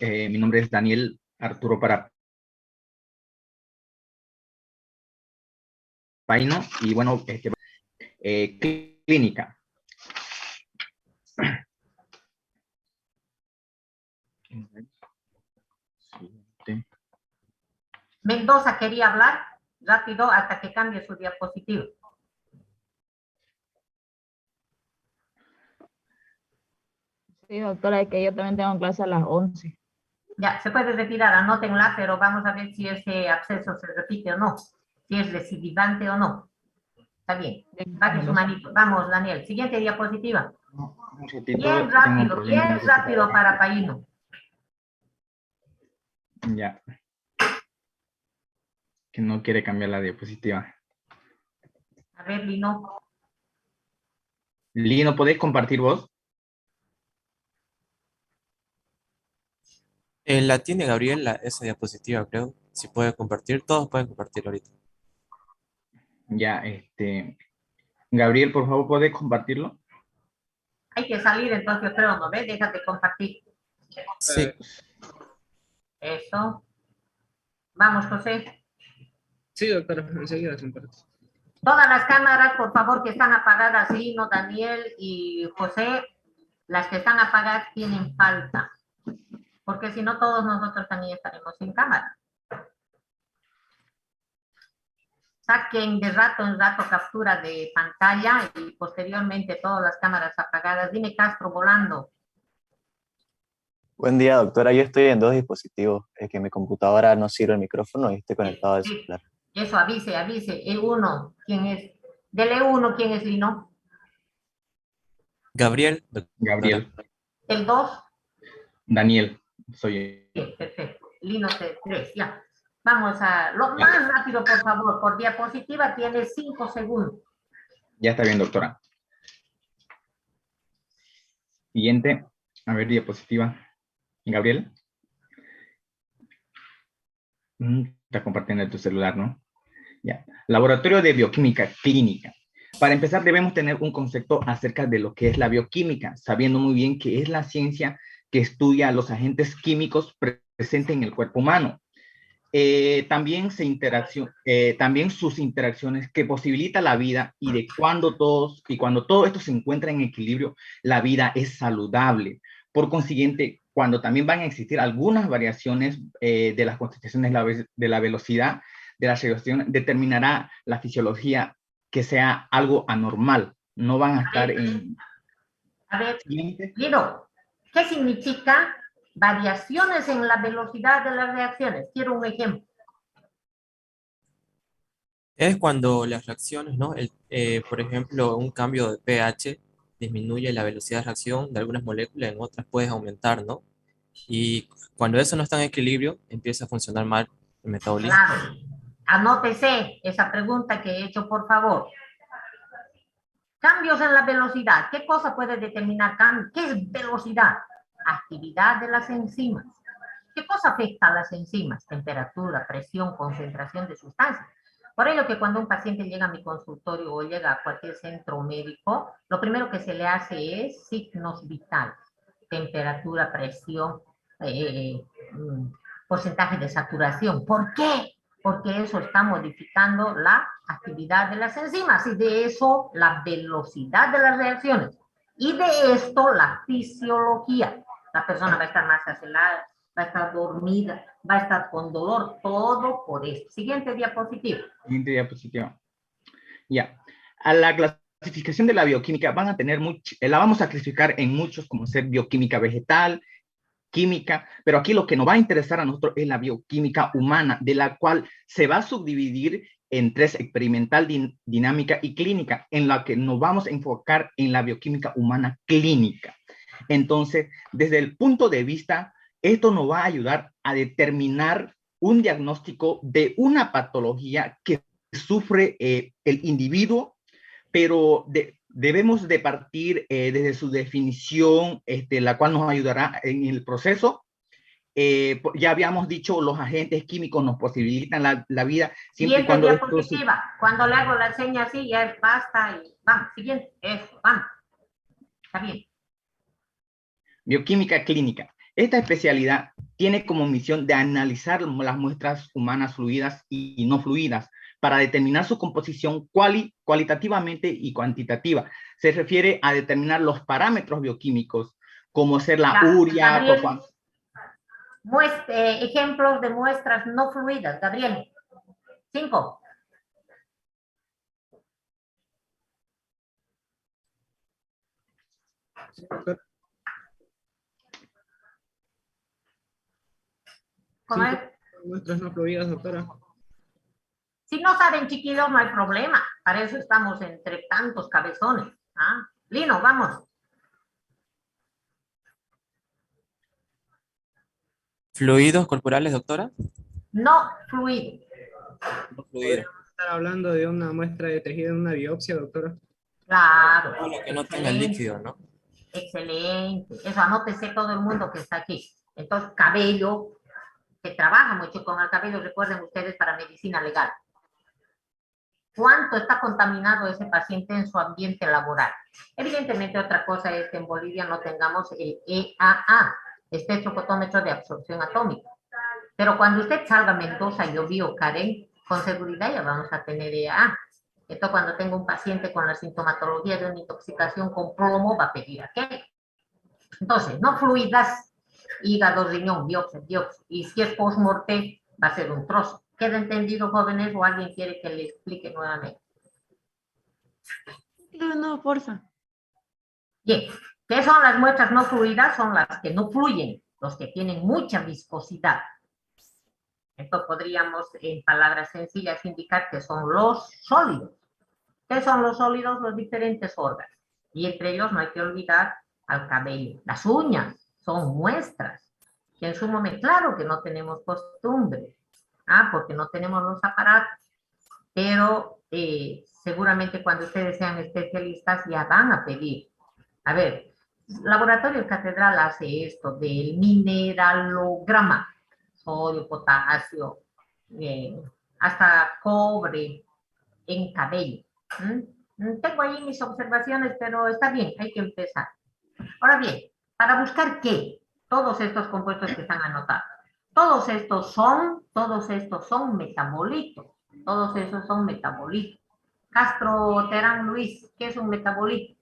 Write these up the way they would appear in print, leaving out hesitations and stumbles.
Mi nombre es Daniel Arturo Parapaino y bueno, clínica. Mendoza quería hablar rápido hasta que cambie su diapositiva. Sí, doctora, es que yo también tengo clase a las 11. Ya, se puede retirar, anótenla, pero vamos a ver si ese absceso se repite o no, si es recidivante o no. Está bien, baje su manito. Vamos, Daniel, siguiente diapositiva. Un ratito, bien rápido para Paino. Ya. Que no quiere cambiar la diapositiva. A ver, Lino. Lino, ¿podés compartir vos? La tiene Gabriel, esa diapositiva, creo. Si puede compartir, todos pueden compartir ahorita. Ya, Gabriel, por favor, ¿podés compartirlo? Hay que salir, entonces, creo, ¿no ves? Déjate compartir. Sí. Eso. Vamos, José. Sí, doctora, enseguida comparto. Todas las cámaras, por favor, que están apagadas, Lino, Daniel y José, las que están apagadas tienen falta. Porque si no, todos nosotros también estaremos sin cámara. Saquen de rato en rato captura de pantalla y posteriormente todas las cámaras apagadas. Dime, Castro, volando. Buen día, doctora. Yo estoy en dos dispositivos. Es que mi computadora no sirve el micrófono y estoy conectado al celular. Eso, avise. El uno, ¿quién es? Dele uno, ¿quién es, Lino? Gabriel. Gabriel. El 2. Daniel, soy. Bien, perfecto. Lino 3, ya. Vamos a lo más rápido, por favor. Por diapositiva tiene 5 segundos. Ya está bien, doctora. Siguiente. A ver, diapositiva. Gabriel. Está compartiendo tu celular, ¿no? Ya. Laboratorio de Bioquímica Clínica. Para empezar, debemos tener un concepto acerca de lo que es la bioquímica, sabiendo muy bien que es la ciencia que estudia los agentes químicos presentes en el cuerpo humano. También sus interacciones que posibilita la vida y cuando todo esto se encuentra en equilibrio, la vida es saludable. Por consiguiente, cuando también van a existir algunas variaciones de las constituciones de la velocidad de la reacción, determinará la fisiología que sea algo anormal. No van a estar en... A ver, Lino, ¿qué significa variaciones en la velocidad de las reacciones? Quiero un ejemplo. Es cuando las reacciones, ¿no? Por ejemplo, un cambio de pH disminuye la velocidad de reacción de algunas moléculas, en otras puede aumentar, ¿no? Y cuando eso no está en equilibrio, empieza a funcionar mal el metabolismo. Claro. Anótese esa pregunta que he hecho, por favor. Cambios en la velocidad. ¿Qué cosa puede determinar cambio? ¿Qué es velocidad? Actividad de las enzimas. ¿Qué cosa afecta a las enzimas? Temperatura, presión, concentración de sustancias. Por ello que cuando un paciente llega a mi consultorio o llega a cualquier centro médico, lo primero que se le hace es signos vitales. Temperatura, presión, porcentaje de saturación. ¿Por qué? Porque eso está modificando la actividad de las enzimas y de eso la velocidad de las reacciones. Y de esto la fisiología. La persona va a estar más acelerada, va a estar dormida, va a estar con dolor, todo por esto. Siguiente diapositiva. Siguiente diapositiva. Ya. A la clasificación de la bioquímica van a tener la vamos a clasificar en muchos como ser bioquímica vegetal, química, pero aquí lo que nos va a interesar a nosotros es la bioquímica humana, de la cual se va a subdividir en 3, experimental, dinámica y clínica, en la que nos vamos a enfocar en la bioquímica humana clínica. Entonces, desde el punto de vista, esto nos va a ayudar a determinar un diagnóstico de una patología que sufre el individuo, pero debemos de partir desde su definición, la cual nos ayudará en el proceso. Ya habíamos dicho, los agentes químicos nos posibilitan la vida. Siempre y cuando diapositiva. Cuando le hago la seña así, ya es basta y vamos. Siguiente, eso, vamos. Está bien. Bioquímica clínica. Esta especialidad tiene como misión de analizar las muestras humanas fluidas y no fluidas para determinar su composición cualitativamente y cuantitativa. Se refiere a determinar los parámetros bioquímicos, como ser la urea, Gabriel, ejemplos de muestras no fluidas. Gabriel, 5. Sí, doctora. ¿Cómo Sí, es? muestras no fluidas, doctora. Si no saben, chiquillos, no hay problema. Para eso estamos entre tantos cabezones. ¿Ah? Lino, vamos. ¿Fluidos corporales, doctora? No fluido. No fluido. Podríamos estar hablando de una muestra de tejido en una biopsia, doctora. Claro. Todo lo que no tenga Excelente. líquido, ¿no? Excelente. Eso anótese todo el mundo que está aquí. Entonces, cabello, se trabaja mucho con el cabello, recuerden ustedes, para medicina legal. ¿Cuánto está contaminado ese paciente en su ambiente laboral? Evidentemente, otra cosa es que en Bolivia no tengamos el EAA, espectrofotómetro de absorción atómica. Pero cuando usted salga a Mendoza y Biobío, Karen, con seguridad ya vamos a tener EAA. Esto cuando tengo un paciente con la sintomatología de una intoxicación con plomo va a pedir aquello. Entonces, no fluidas, hígado, riñón, biopsia. Y si es post-morte, va a ser un trozo. ¿Queda entendido, jóvenes, o alguien quiere que le explique nuevamente? No, porfa. Bien, ¿qué son las muestras no fluidas? Son las que no fluyen, los que tienen mucha viscosidad. Esto podríamos, en palabras sencillas, indicar que son los sólidos. ¿Qué son los sólidos? Los diferentes órganos. Y entre ellos no hay que olvidar al cabello. Las uñas son muestras. Que en su momento, claro que no tenemos costumbre, porque no tenemos los aparatos, pero seguramente cuando ustedes sean especialistas ya van a pedir. A ver, Laboratorio Catedral hace esto del mineralograma, sodio, potasio, hasta cobre en cabello. Tengo ahí mis observaciones, pero está bien, hay que empezar. Ahora bien, ¿para buscar qué? Todos estos compuestos que están anotados. Todos estos son metabolitos. Todos esos son metabolitos. Castro Terán Luis, ¿qué es un metabolito?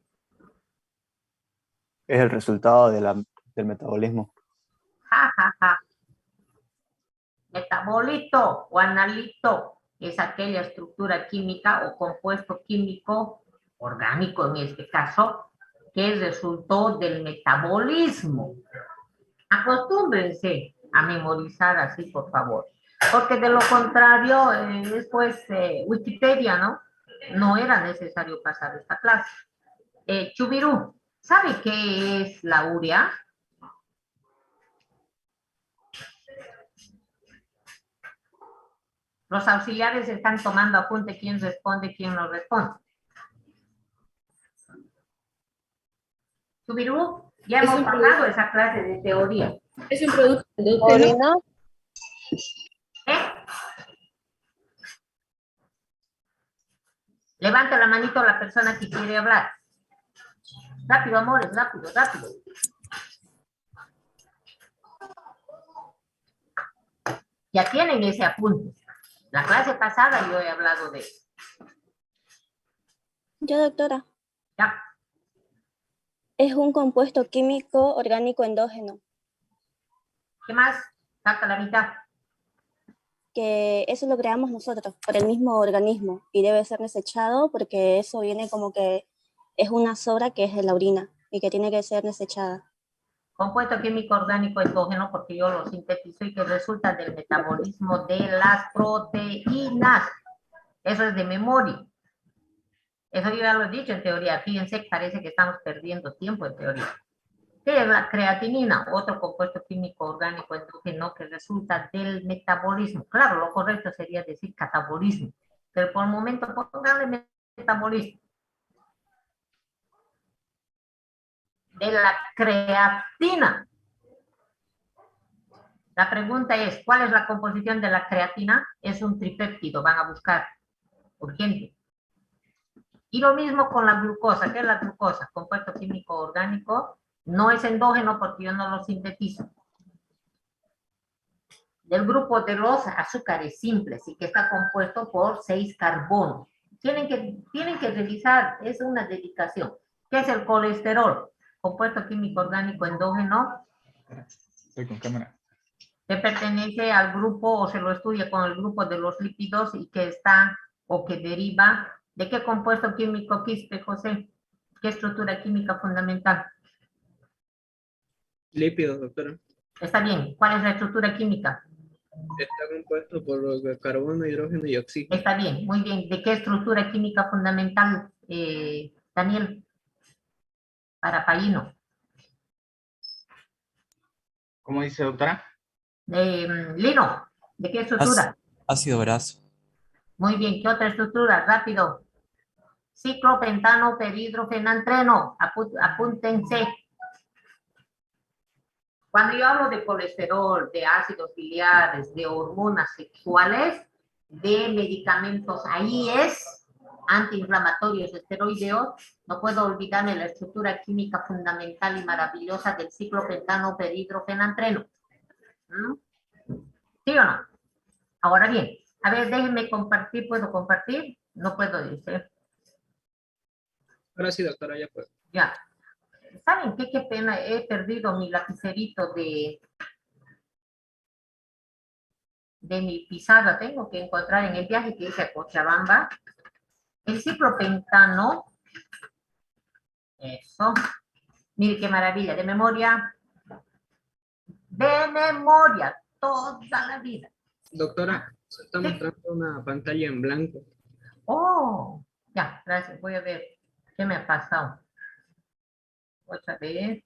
Es el resultado del metabolismo. Ja, ja, ja. Metabolito o analito es aquella estructura química o compuesto químico, orgánico en este caso, que resultó del metabolismo. Acostúmbrense a memorizar así, por favor, porque de lo contrario, después Wikipedia, ¿no? No era necesario pasar esta clase. Chubirú, ¿sabe qué es la urea? Los auxiliares están tomando apunte quién responde, quién no responde. Chubirú, ya hemos pasado esa clase de teoría. Es un producto endógeno. Levanta la manito la persona que quiere hablar. Rápido, amores, rápido, rápido. Ya tienen ese apunte. La clase pasada yo he hablado de eso. Yo, doctora. Ya. Es un compuesto químico orgánico endógeno. ¿Qué más? Saca la mitad. Que eso lo creamos nosotros, por el mismo organismo, y debe ser desechado porque eso viene como que es una sobra que es de la orina y que tiene que ser desechada. Compuesto químico orgánico endógeno, porque yo lo sintetizo y que resulta del metabolismo de las proteínas. Eso es de memoria. Eso yo ya lo he dicho en teoría. Fíjense que parece que estamos perdiendo tiempo en teoría. ¿Qué es la creatinina? Otro compuesto químico orgánico endógeno que resulta del metabolismo. Claro, lo correcto sería decir catabolismo, pero por el momento pónganle metabolismo. De la creatina. La pregunta es, ¿cuál es la composición de la creatina? Es un tripéptido, van a buscar, urgente. Y lo mismo con la glucosa. ¿Qué es la glucosa? Compuesto químico orgánico. No es endógeno porque yo no lo sintetizo. del grupo de los azúcares simples y que está compuesto por 6 carbonos. Tienen que revisar, es una dedicación. ¿Qué es el colesterol? Compuesto químico orgánico endógeno. Estoy con cámara. Que pertenece al grupo o se lo estudia con el grupo de los lípidos y que está o que deriva de qué compuesto químico quispe, José, qué estructura química fundamental. Lípidos, doctora. Está bien, ¿cuál es la estructura química? Está compuesto por carbono, hidrógeno y oxígeno. Está bien, muy bien. ¿De qué estructura química fundamental, Daniel? Para Paino. ¿Cómo dice, doctora? Lino, ¿de qué estructura? Ácido graso. Muy bien, ¿qué otra estructura? Rápido. Ciclopentano, perhidrofenantreno. Apúntense. Cuando yo hablo de colesterol, de ácidos biliares, de hormonas sexuales, de medicamentos, ahí es antiinflamatorios, esteroideos, no puedo olvidarme la estructura química fundamental y maravillosa del ciclopentano, perhidrofenantreno. ¿Sí o no? Ahora bien, a ver, déjenme compartir. ¿Puedo compartir? No puedo, dice. Ahora sí, doctora, ya puedo. Ya. ¿Saben qué? Qué pena, he perdido mi lapicerito de mi pizarra. Tengo que encontrar en el viaje que hice a Cochabamba. El ciclopentano. Eso. Mire qué maravilla. De memoria. De memoria. Toda la vida. Doctora, se está mostrando una pantalla en blanco. Oh, ya, gracias. Voy a ver qué me ha pasado. Otra vez.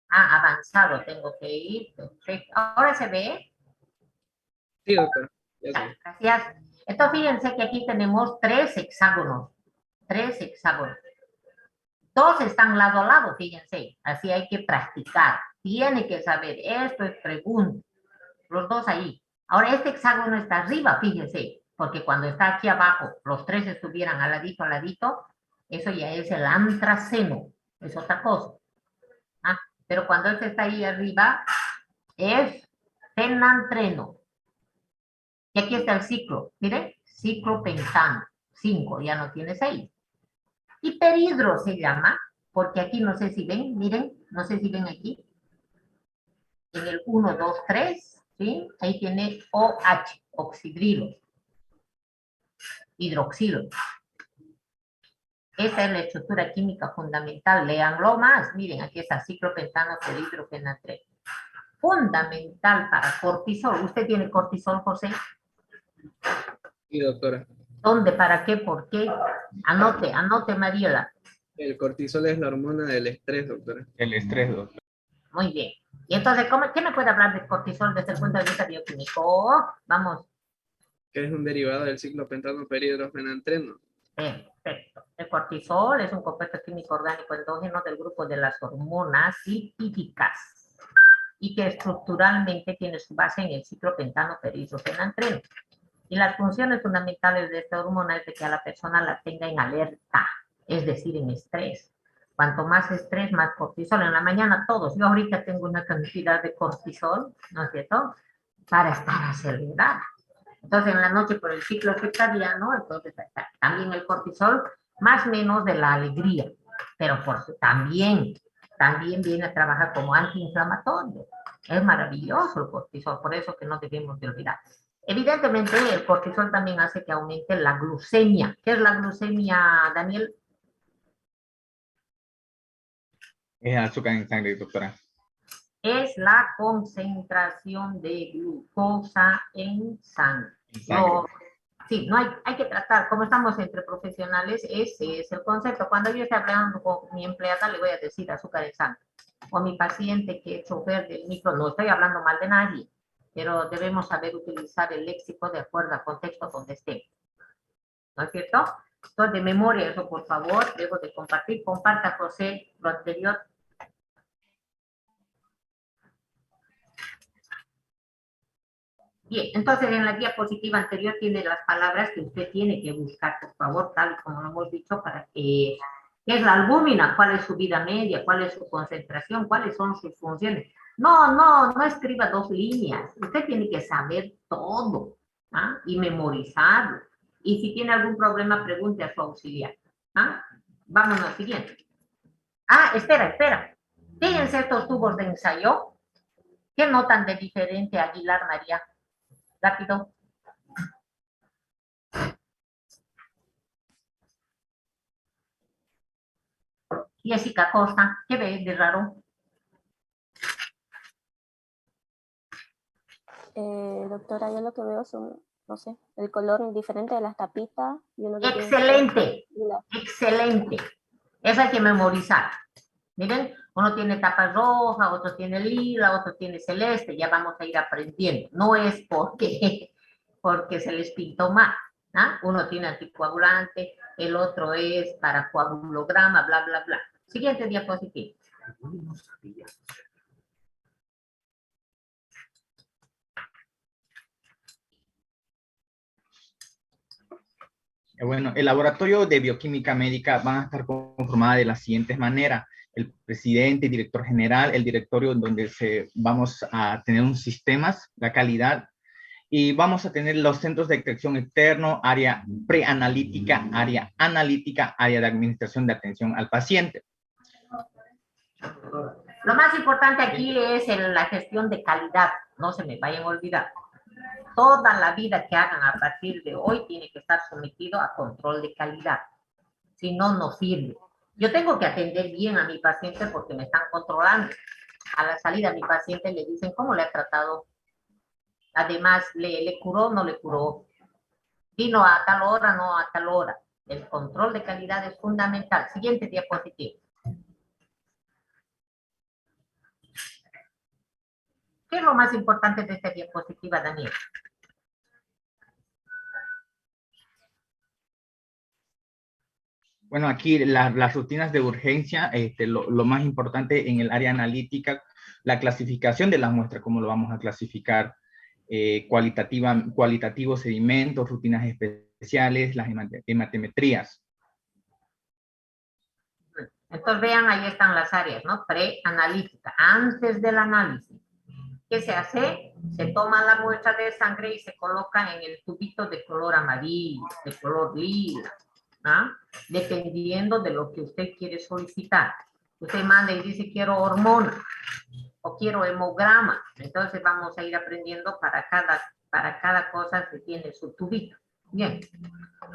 Ah, avanzado tengo que ir. Perfecto. ¿Ahora se ve? Sí, doctora. Ya Ya, sé. gracias. Entonces, fíjense que aquí tenemos 3 hexágonos. 3 hexágonos. 2 están lado a lado, fíjense. Así hay que practicar. Tiene que saber. Esto es pregunta. Los 2 ahí. Ahora, este hexágono está arriba, fíjense. Porque cuando está aquí abajo, los 3 estuvieran al ladito, eso ya es el antraceno. Es otra cosa. ¿Ah? Pero cuando este está ahí arriba, es fenantreno. Y aquí está el ciclo. Miren, ciclopentano. 5, ya no tiene 6. Y perhidro se llama, porque aquí no sé si ven, miren, no sé si ven aquí. En el 1, 2, 3, ¿sí? Ahí tiene OH, oxidrilo. Hidroxilo. Esta es la estructura química fundamental. Léanlo más. Miren, aquí está ciclopentano, perhidrofenatreno. Fundamental para cortisol. ¿Usted tiene cortisol, José? Sí, doctora. ¿Dónde? ¿Para qué? ¿Por qué? Anote, Mariela. El cortisol es la hormona del estrés, doctora. El estrés, doctora. Muy bien. Y entonces, ¿qué me puede hablar de cortisol desde el punto de vista bioquímico? Vamos. Que es un derivado del ciclopentano perhidrofenantreno. Perfecto. El cortisol es un compuesto químico orgánico endógeno del grupo de las hormonas lipídicas y que estructuralmente tiene su base en el ciclopentano perhidrofenantreno. Y las funciones fundamentales de esta hormona es de que a la persona la tenga en alerta, es decir, en estrés. Cuanto más estrés, más cortisol. En la mañana todos. Yo ahorita tengo una cantidad de cortisol, ¿no es cierto? Para estar acelerada. Entonces, en la noche por el ciclo circadiano, entonces también el cortisol, más o menos de la alegría, pero también viene a trabajar como antiinflamatorio. Es maravilloso el cortisol, por eso que no debemos de olvidar. Evidentemente, el cortisol también hace que aumente la glucemia. ¿Qué es la glucemia, Daniel? Es azúcar en sangre, doctora. Es la concentración de glucosa en sangre. No, sí, no hay que tratar, como estamos entre profesionales, ese es el concepto. Cuando yo esté hablando con mi empleada, le voy a decir azúcar en sangre. O a mi paciente que es chofer del micro, no estoy hablando mal de nadie, pero debemos saber utilizar el léxico de acuerdo al contexto donde estemos. ¿No es cierto? Entonces, de memoria, eso por favor, debo de compartir. Comparta, José, lo anterior. Bien, entonces en la diapositiva anterior tiene las palabras que usted tiene que buscar, por favor, tal como lo hemos dicho, para que... ¿Qué es la albúmina? ¿Cuál es su vida media? ¿Cuál es su concentración? ¿Cuáles son sus funciones? No escriba 2 líneas. Usted tiene que saber todo, ¿ah? Y memorizarlo. Y si tiene algún problema, pregunte a su auxiliar. ¿Ah? Vámonos al siguiente. Espera. Fíjense estos tubos de ensayo. ¿Qué notan de diferente, Aguilar María? Rápido. Jessica Costa, ¿qué ves de raro? Doctora, yo lo que veo son, no sé, el color diferente de las tapitas. Y uno que Excelente, tiene... excelente. Eso hay que memorizar. Miren, uno tiene tapa roja, otro tiene lila, otro tiene celeste. Ya vamos a ir aprendiendo. No es porque se les pintó mal. ¿Ah? Uno tiene anticoagulante, el otro es para coagulograma, bla, bla, bla. Siguiente diapositiva. Bueno, el laboratorio de bioquímica médica va a estar conformada de las siguientes maneras. El presidente, director general, el directorio donde vamos a tener un sistemas, la calidad, y vamos a tener los centros de detección externo, área preanalítica, área analítica, área de administración de atención al paciente. Lo más importante aquí es la gestión de calidad, no se me vayan a olvidar. Toda la vida que hagan a partir de hoy tiene que estar sometido a control de calidad, si no, no sirve. Yo tengo que atender bien a mi paciente porque me están controlando. A la salida a mi paciente le dicen cómo le ha tratado. Además, ¿le curó o no le curó? Vino a tal hora, no a tal hora. El control de calidad es fundamental. Siguiente diapositiva. ¿Qué es lo más importante de esta diapositiva, Daniel? Bueno, aquí las rutinas de urgencia, lo más importante en el área analítica, la clasificación de las muestras, cómo lo vamos a clasificar, cualitativos sedimentos, rutinas especiales, las hematometrías. Entonces vean, ahí están las áreas, ¿no? Preanalítica, antes del análisis. ¿Qué se hace? Se toma la muestra de sangre y se coloca en el tubito de color amarillo, de color lila, ¿ah? Dependiendo de lo que usted quiere solicitar. Usted manda y dice quiero hormona o quiero hemograma. Entonces vamos a ir aprendiendo para cada cosa que tiene su tubito. Bien.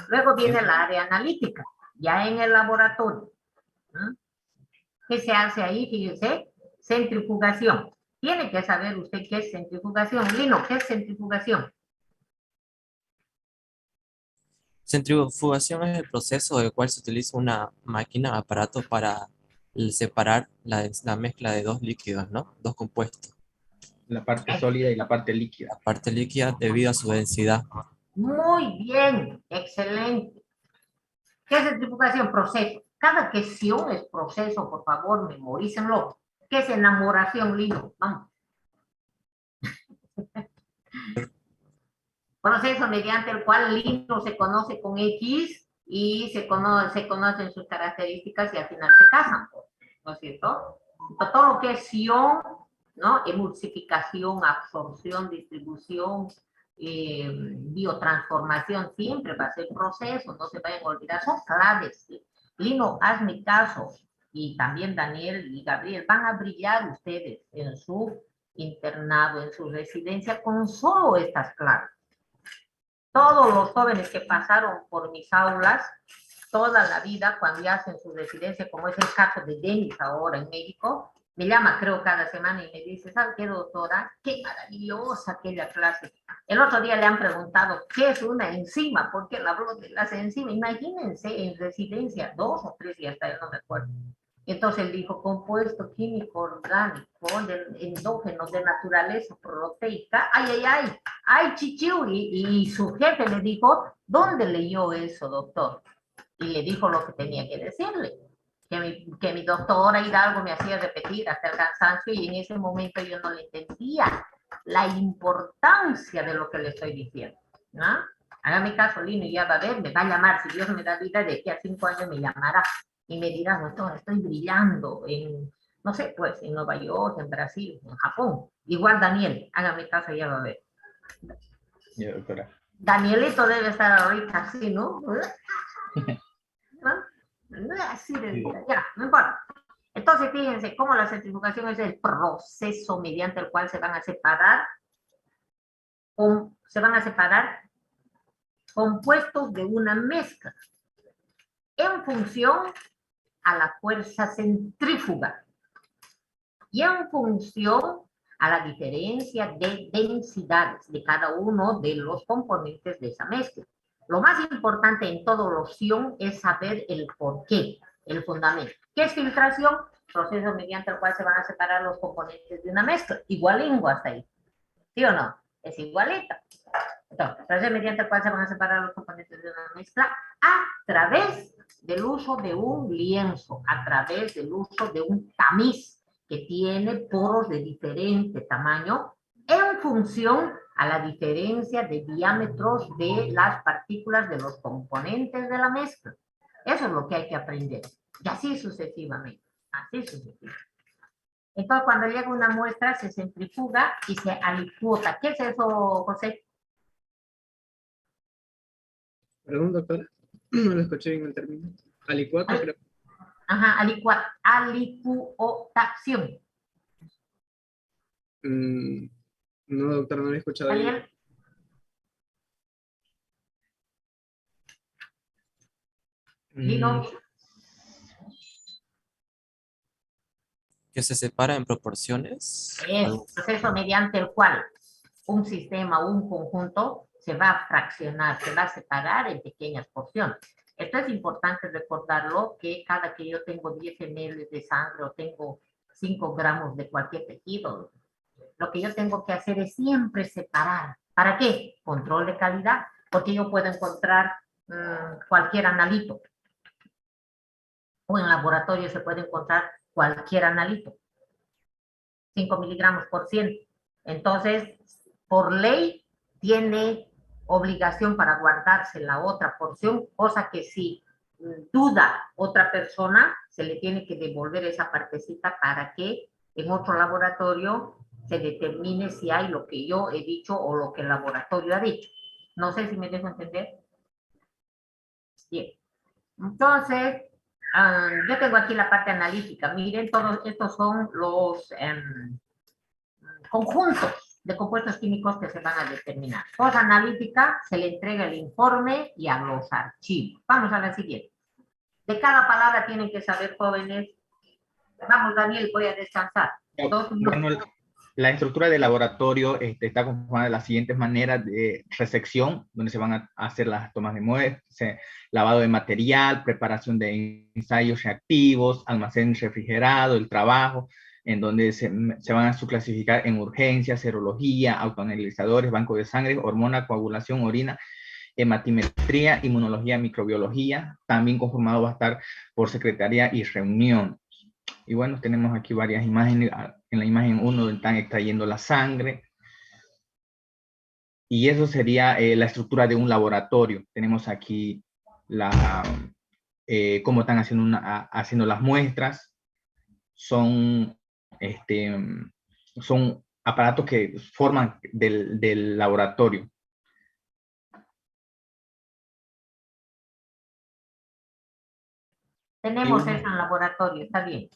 Luego viene la área analítica, ya en el laboratorio. ¿Qué se hace ahí? Fíjense, centrifugación. Tiene que saber usted qué es centrifugación. Lino, ¿qué es centrifugación? Centrifugación es el proceso en el cual se utiliza una máquina, aparato para separar la mezcla de dos líquidos, ¿no? Dos compuestos. La parte sólida y la parte líquida. La parte líquida debido a su densidad. Muy bien, excelente. ¿Qué es centrifugación? Proceso. Cada cuestión es proceso, por favor, memorícenlo. ¿Qué es enamoración, Lino? Vamos. Proceso mediante el cual Lino se conoce con X y se conocen sus características y al final se casan, ¿no es cierto? Entonces, todo lo que es ion, ¿no? Emulsificación, absorción, distribución, biotransformación, siempre va a ser proceso, no se vayan a olvidar, son claves. Lino, hazme caso, y también Daniel y Gabriel, van a brillar ustedes en su internado, en su residencia, con solo estas claves. Todos los jóvenes que pasaron por mis aulas toda la vida, cuando ya hacen su residencia, como es el caso de Denis ahora en México, me llama creo cada semana y me dice, ¿sabe qué, doctora? Qué maravillosa aquella clase. El otro día le han preguntado, ¿qué es una enzima? Porque él habló de las enzimas. Imagínense en residencia, 2 o 3 días, hasta yo no me acuerdo. Entonces él dijo, compuesto químico orgánico, endógeno, de naturaleza proteica, ay, chichiu, y su jefe le dijo, ¿dónde leyó eso, doctor? Y le dijo lo que tenía que decirle, que mi doctora Hidalgo me hacía repetir hasta el cansancio y en ese momento yo no le entendía la importancia de lo que le estoy diciendo, ¿no? Hágame caso, Lino, y ya va a ver, me va a llamar, si Dios me da vida, de aquí a 5 años me llamará y me dirá, doctor, estoy brillando en No sé, pues en Nueva York, en Brasil, en Japón. Igual Daniel, hágame caso, ya va a ver. Ya, doctora. Danielito debe estar ahorita así, ¿no? ¿No? Así de, ya, no importa. Entonces, fíjense cómo la centrifugación es el proceso mediante el cual se van a separar compuestos de una mezcla en función a la fuerza centrífuga y en función a la diferencia de densidades de cada uno de los componentes de esa mezcla. Lo más importante en toda loción es saber el porqué, el fundamento. ¿Qué es filtración? Proceso mediante el cual se van a separar los componentes de una mezcla. Igualingo hasta ahí. ¿Sí o no? Es igualita. Entonces, proceso mediante el cual se van a separar los componentes de una mezcla a través del uso de un lienzo, a través del uso de un tamiz que tiene poros de diferente tamaño en función a la diferencia de diámetros de las partículas de los componentes de la mezcla. Eso es lo que hay que aprender. Y así sucesivamente. Así sucesivamente. Entonces, cuando llega una muestra, se centrifuga y se alicuota. ¿Qué es eso, José? Perdón, doctora. No lo escuché bien el término. Alicuota, creo. Ajá, alicuotación. No, doctora, no lo he escuchado bien. Daniel. Lino. Que se separa en proporciones. Es un proceso mediante el cual un sistema o un conjunto se va a fraccionar, se va a separar en pequeñas porciones. Esto es importante recordarlo, que cada que yo tengo 10 ml de sangre o tengo 5 gramos de cualquier tejido, lo que yo tengo que hacer es siempre separar. ¿Para qué? Control de calidad, porque yo puedo encontrar cualquier analito. O en laboratorio se puede encontrar cualquier analito. 5 miligramos por ciento. Entonces, por ley, tiene obligación para guardarse la otra porción, cosa que si duda otra persona, se le tiene que devolver esa partecita para que en otro laboratorio se determine si hay lo que yo he dicho o lo que el laboratorio ha dicho. No sé si me dejo entender. Bien. Entonces, yo tengo aquí la parte analítica. Miren, todos estos son los conjuntos de compuestos químicos que se van a determinar. Cosa analítica, se le entrega el informe y a los archivos. Vamos a la siguiente. De cada palabra tienen que saber, jóvenes. Vamos, Daniel, voy a descansar. Bueno, la estructura del laboratorio está conformada de las siguientes maneras: de resección, donde se van a hacer las tomas de muestras, lavado de material, preparación de ensayos reactivos, almacén refrigerado, el trabajo, en donde se van a subclasificar en urgencia, serología, autoanalizadores, banco de sangre, hormona, coagulación, orina, hematimetría, inmunología, microbiología. También conformado va a estar por secretaría y reunión. Y bueno, tenemos aquí varias imágenes. En la imagen 1 están extrayendo la sangre. Y eso sería la estructura de un laboratorio. Tenemos aquí cómo están haciendo las muestras. Son aparatos que forman del laboratorio. Tenemos eso en laboratorio, está bien.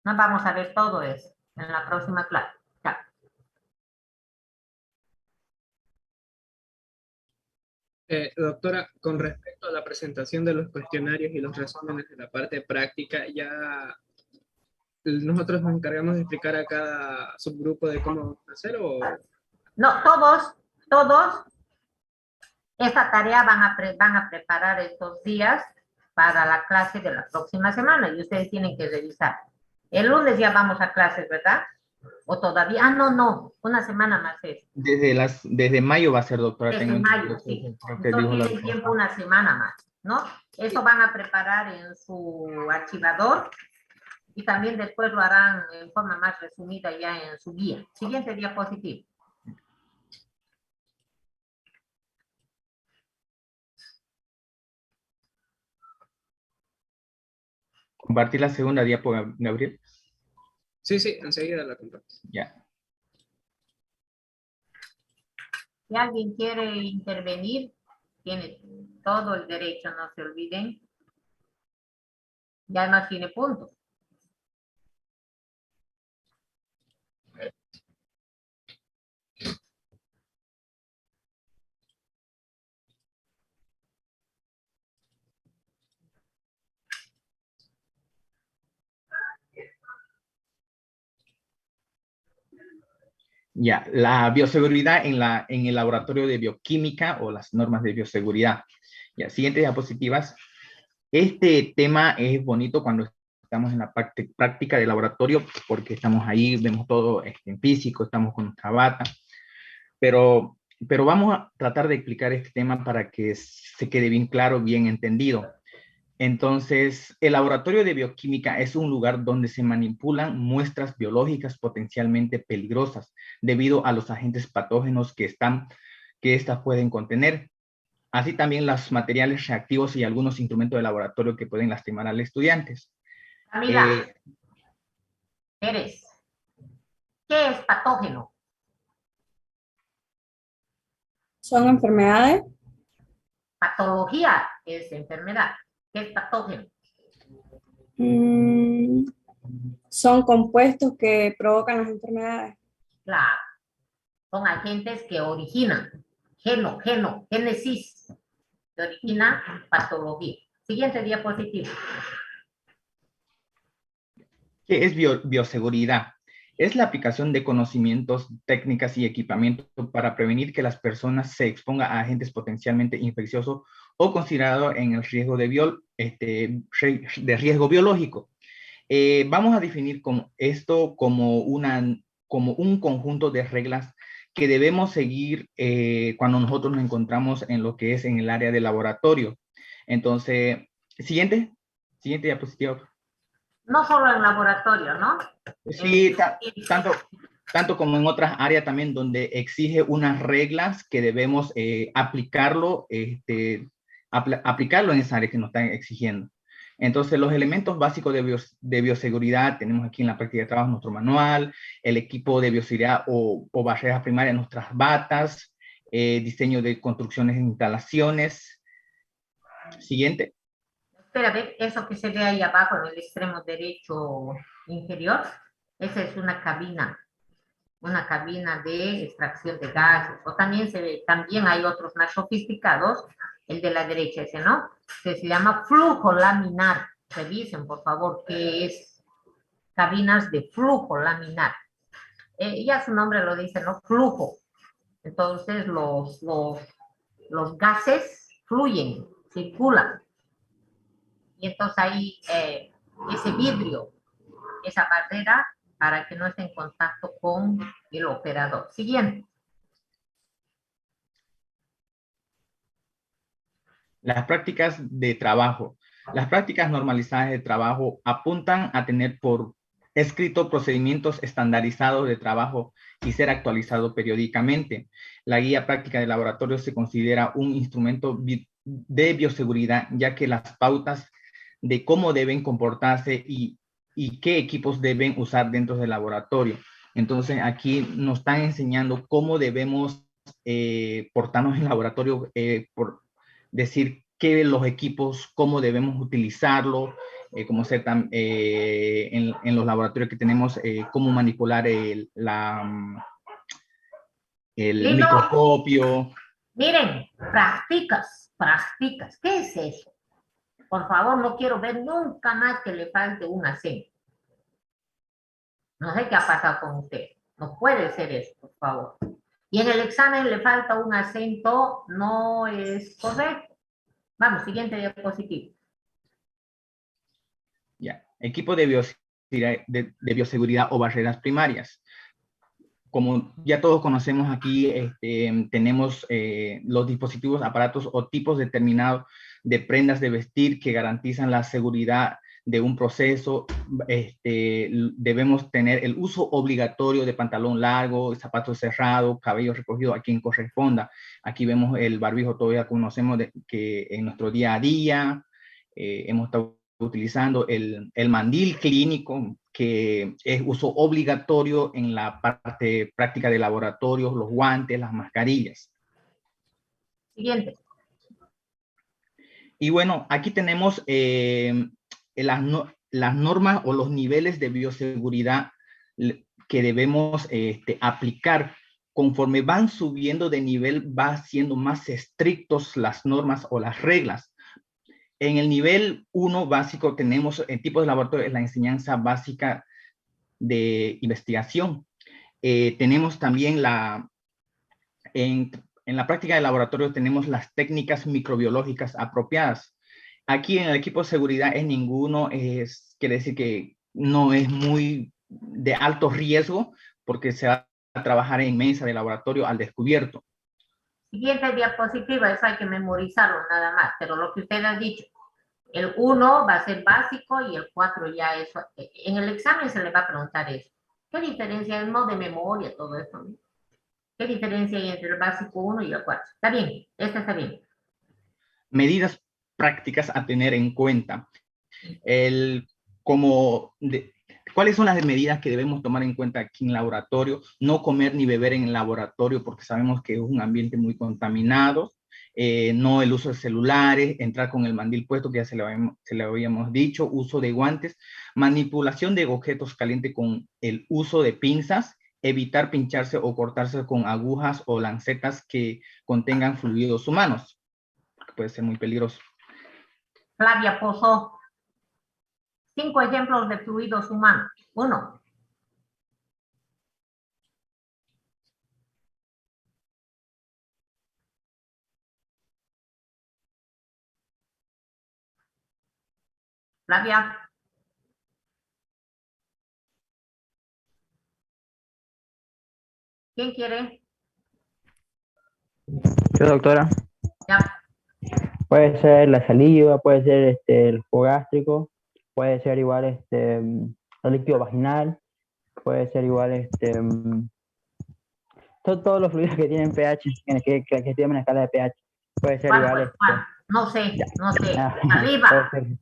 No vamos a ver todo eso en la próxima clase. Ya. Doctora, con respecto a la presentación de los cuestionarios y los resúmenes de la parte práctica, ya nosotros nos encargamos de explicar a cada subgrupo de cómo hacer o... No, todos, esta tarea van a preparar estos días para la clase de la próxima semana y ustedes tienen que revisar. El lunes ya vamos a clases, ¿verdad? ¿O todavía? No, una semana más es. Desde mayo va a ser, doctora. Desde mayo, sí. Entonces tienen tiempo una semana más, ¿no? Eso van a preparar en su archivador y también después lo harán en forma más resumida ya en su guía. Siguiente diapositiva. Compartir la segunda diapo, Gabriel. Sí, sí, enseguida la comparto. Ya. Si alguien quiere intervenir, tiene todo el derecho, no se olviden. Ya no tiene puntos. Ya, la bioseguridad en el laboratorio de bioquímica o las normas de bioseguridad. Ya, siguientes diapositivas. Este tema es bonito cuando estamos en la práctica de laboratorio porque estamos ahí, vemos todo en físico, estamos con nuestra bata, pero vamos a tratar de explicar este tema para que se quede bien claro, bien entendido. Entonces, el laboratorio de bioquímica es un lugar donde se manipulan muestras biológicas potencialmente peligrosas debido a los agentes patógenos que estas pueden contener. Así también los materiales reactivos y algunos instrumentos de laboratorio que pueden lastimar al estudiante. Camila, Pérez, ¿qué es patógeno? Son enfermedades. Patología es enfermedad. ¿Qué es patógeno? mm, Son compuestos que provocan las enfermedades. Claro, son agentes que originan. Génesis, que origina patología. Siguiente diapositiva. ¿Qué es bioseguridad? Es la aplicación de conocimientos, técnicas y equipamientos para prevenir que las personas se expongan a agentes potencialmente infecciosos o considerados en el riesgo de riesgo biológico. Vamos a definir esto como un conjunto de reglas que debemos seguir cuando nosotros nos encontramos en lo que es en el área de laboratorio. Entonces, siguiente diapositiva. No solo en laboratorio, ¿no? Sí, tanto como en otras áreas también donde exige unas reglas que debemos aplicarlo en esa área que nos están exigiendo. Entonces, los elementos básicos de bioseguridad tenemos aquí en la práctica de trabajo nuestro manual, el equipo de bioseguridad o barreras primarias, nuestras batas, diseño de construcciones e instalaciones. Siguiente. Espera, ve, eso que se ve ahí abajo en el extremo derecho inferior, esa es una cabina de extracción de gases. O también también hay otros más sofisticados, el de la derecha ese, ¿no? Que se llama flujo laminar. Revisen, por favor, qué es cabinas de flujo laminar. Ya su nombre lo dice, ¿no? Flujo. Entonces los gases fluyen, circulan. Y entonces ahí ese vidrio, esa barrera, para que no esté en contacto con el operador. Siguiente. Las prácticas de trabajo. Las prácticas normalizadas de trabajo apuntan a tener por escrito procedimientos estandarizados de trabajo y ser actualizado periódicamente. La guía práctica de laboratorio se considera un instrumento de bioseguridad, ya que las pautas de cómo deben comportarse y qué equipos deben usar dentro del laboratorio. Entonces, aquí nos están enseñando cómo debemos portarnos en el laboratorio, decir qué los equipos, cómo debemos utilizarlo, cómo ser en los laboratorios que tenemos, cómo manipular el microscopio. Miren, practicas. ¿Qué es eso? Por favor, no quiero ver nunca más que le falte un acento. No sé qué ha pasado con usted. No puede ser eso, por favor. Y en el examen le falta un acento, no es correcto. Vamos, siguiente diapositiva. Ya, equipo de bioseguridad o barreras primarias. Como ya todos conocemos aquí, tenemos los dispositivos, aparatos o tipos determinados de prendas de vestir que garantizan la seguridad de un proceso. Debemos tener el uso obligatorio de pantalón largo, zapatos cerrados, cabello recogido a quien corresponda. Aquí vemos el barbijo, todavía conocemos que en nuestro día a día hemos estado utilizando el mandil clínico, que es uso obligatorio en la parte práctica de laboratorio, los guantes, las mascarillas. Siguiente. Y bueno, aquí tenemos las normas o los niveles de bioseguridad que debemos aplicar. Conforme van subiendo de nivel, va siendo más estrictos las normas o las reglas. En el nivel 1 básico tenemos en tipos de laboratorio la enseñanza básica de investigación. Tenemos también en la práctica de laboratorio tenemos las técnicas microbiológicas apropiadas. Aquí en el equipo de seguridad quiere decir que no es muy de alto riesgo porque se va a trabajar en mesa de laboratorio al descubierto. Siguiente diapositiva, eso hay que memorizarlo nada más, pero lo que usted ha dicho, el 1 va a ser básico y el 4 ya eso. En el examen se le va a preguntar eso. ¿Qué diferencia es no de memoria todo esto? ¿No? ¿Qué diferencia hay entre el básico 1 y el 4? Está bien, este está bien. Medidas prácticas a tener en cuenta. ¿Cuáles son las medidas que debemos tomar en cuenta aquí en el laboratorio? No comer ni beber en el laboratorio porque sabemos que es un ambiente muy contaminado. No el uso de celulares, entrar con el mandil puesto, que ya se lo habíamos dicho, uso de guantes, manipulación de objetos calientes con el uso de pinzas, evitar pincharse o cortarse con agujas o lancetas que contengan fluidos humanos, que puede ser muy peligroso. Flavia Pozo. 5 ejemplos de fluidos humanos. 1. Flavia. ¿Quién quiere? Yo, doctora. Ya. Puede ser la saliva, puede ser el jugo gástrico, puede ser igual el líquido vaginal, puede ser igual todos los fluidos que tienen pH, que tienen una escala de pH. Puede ser igual ¿Cuál? No sé. Saliva. Puede ser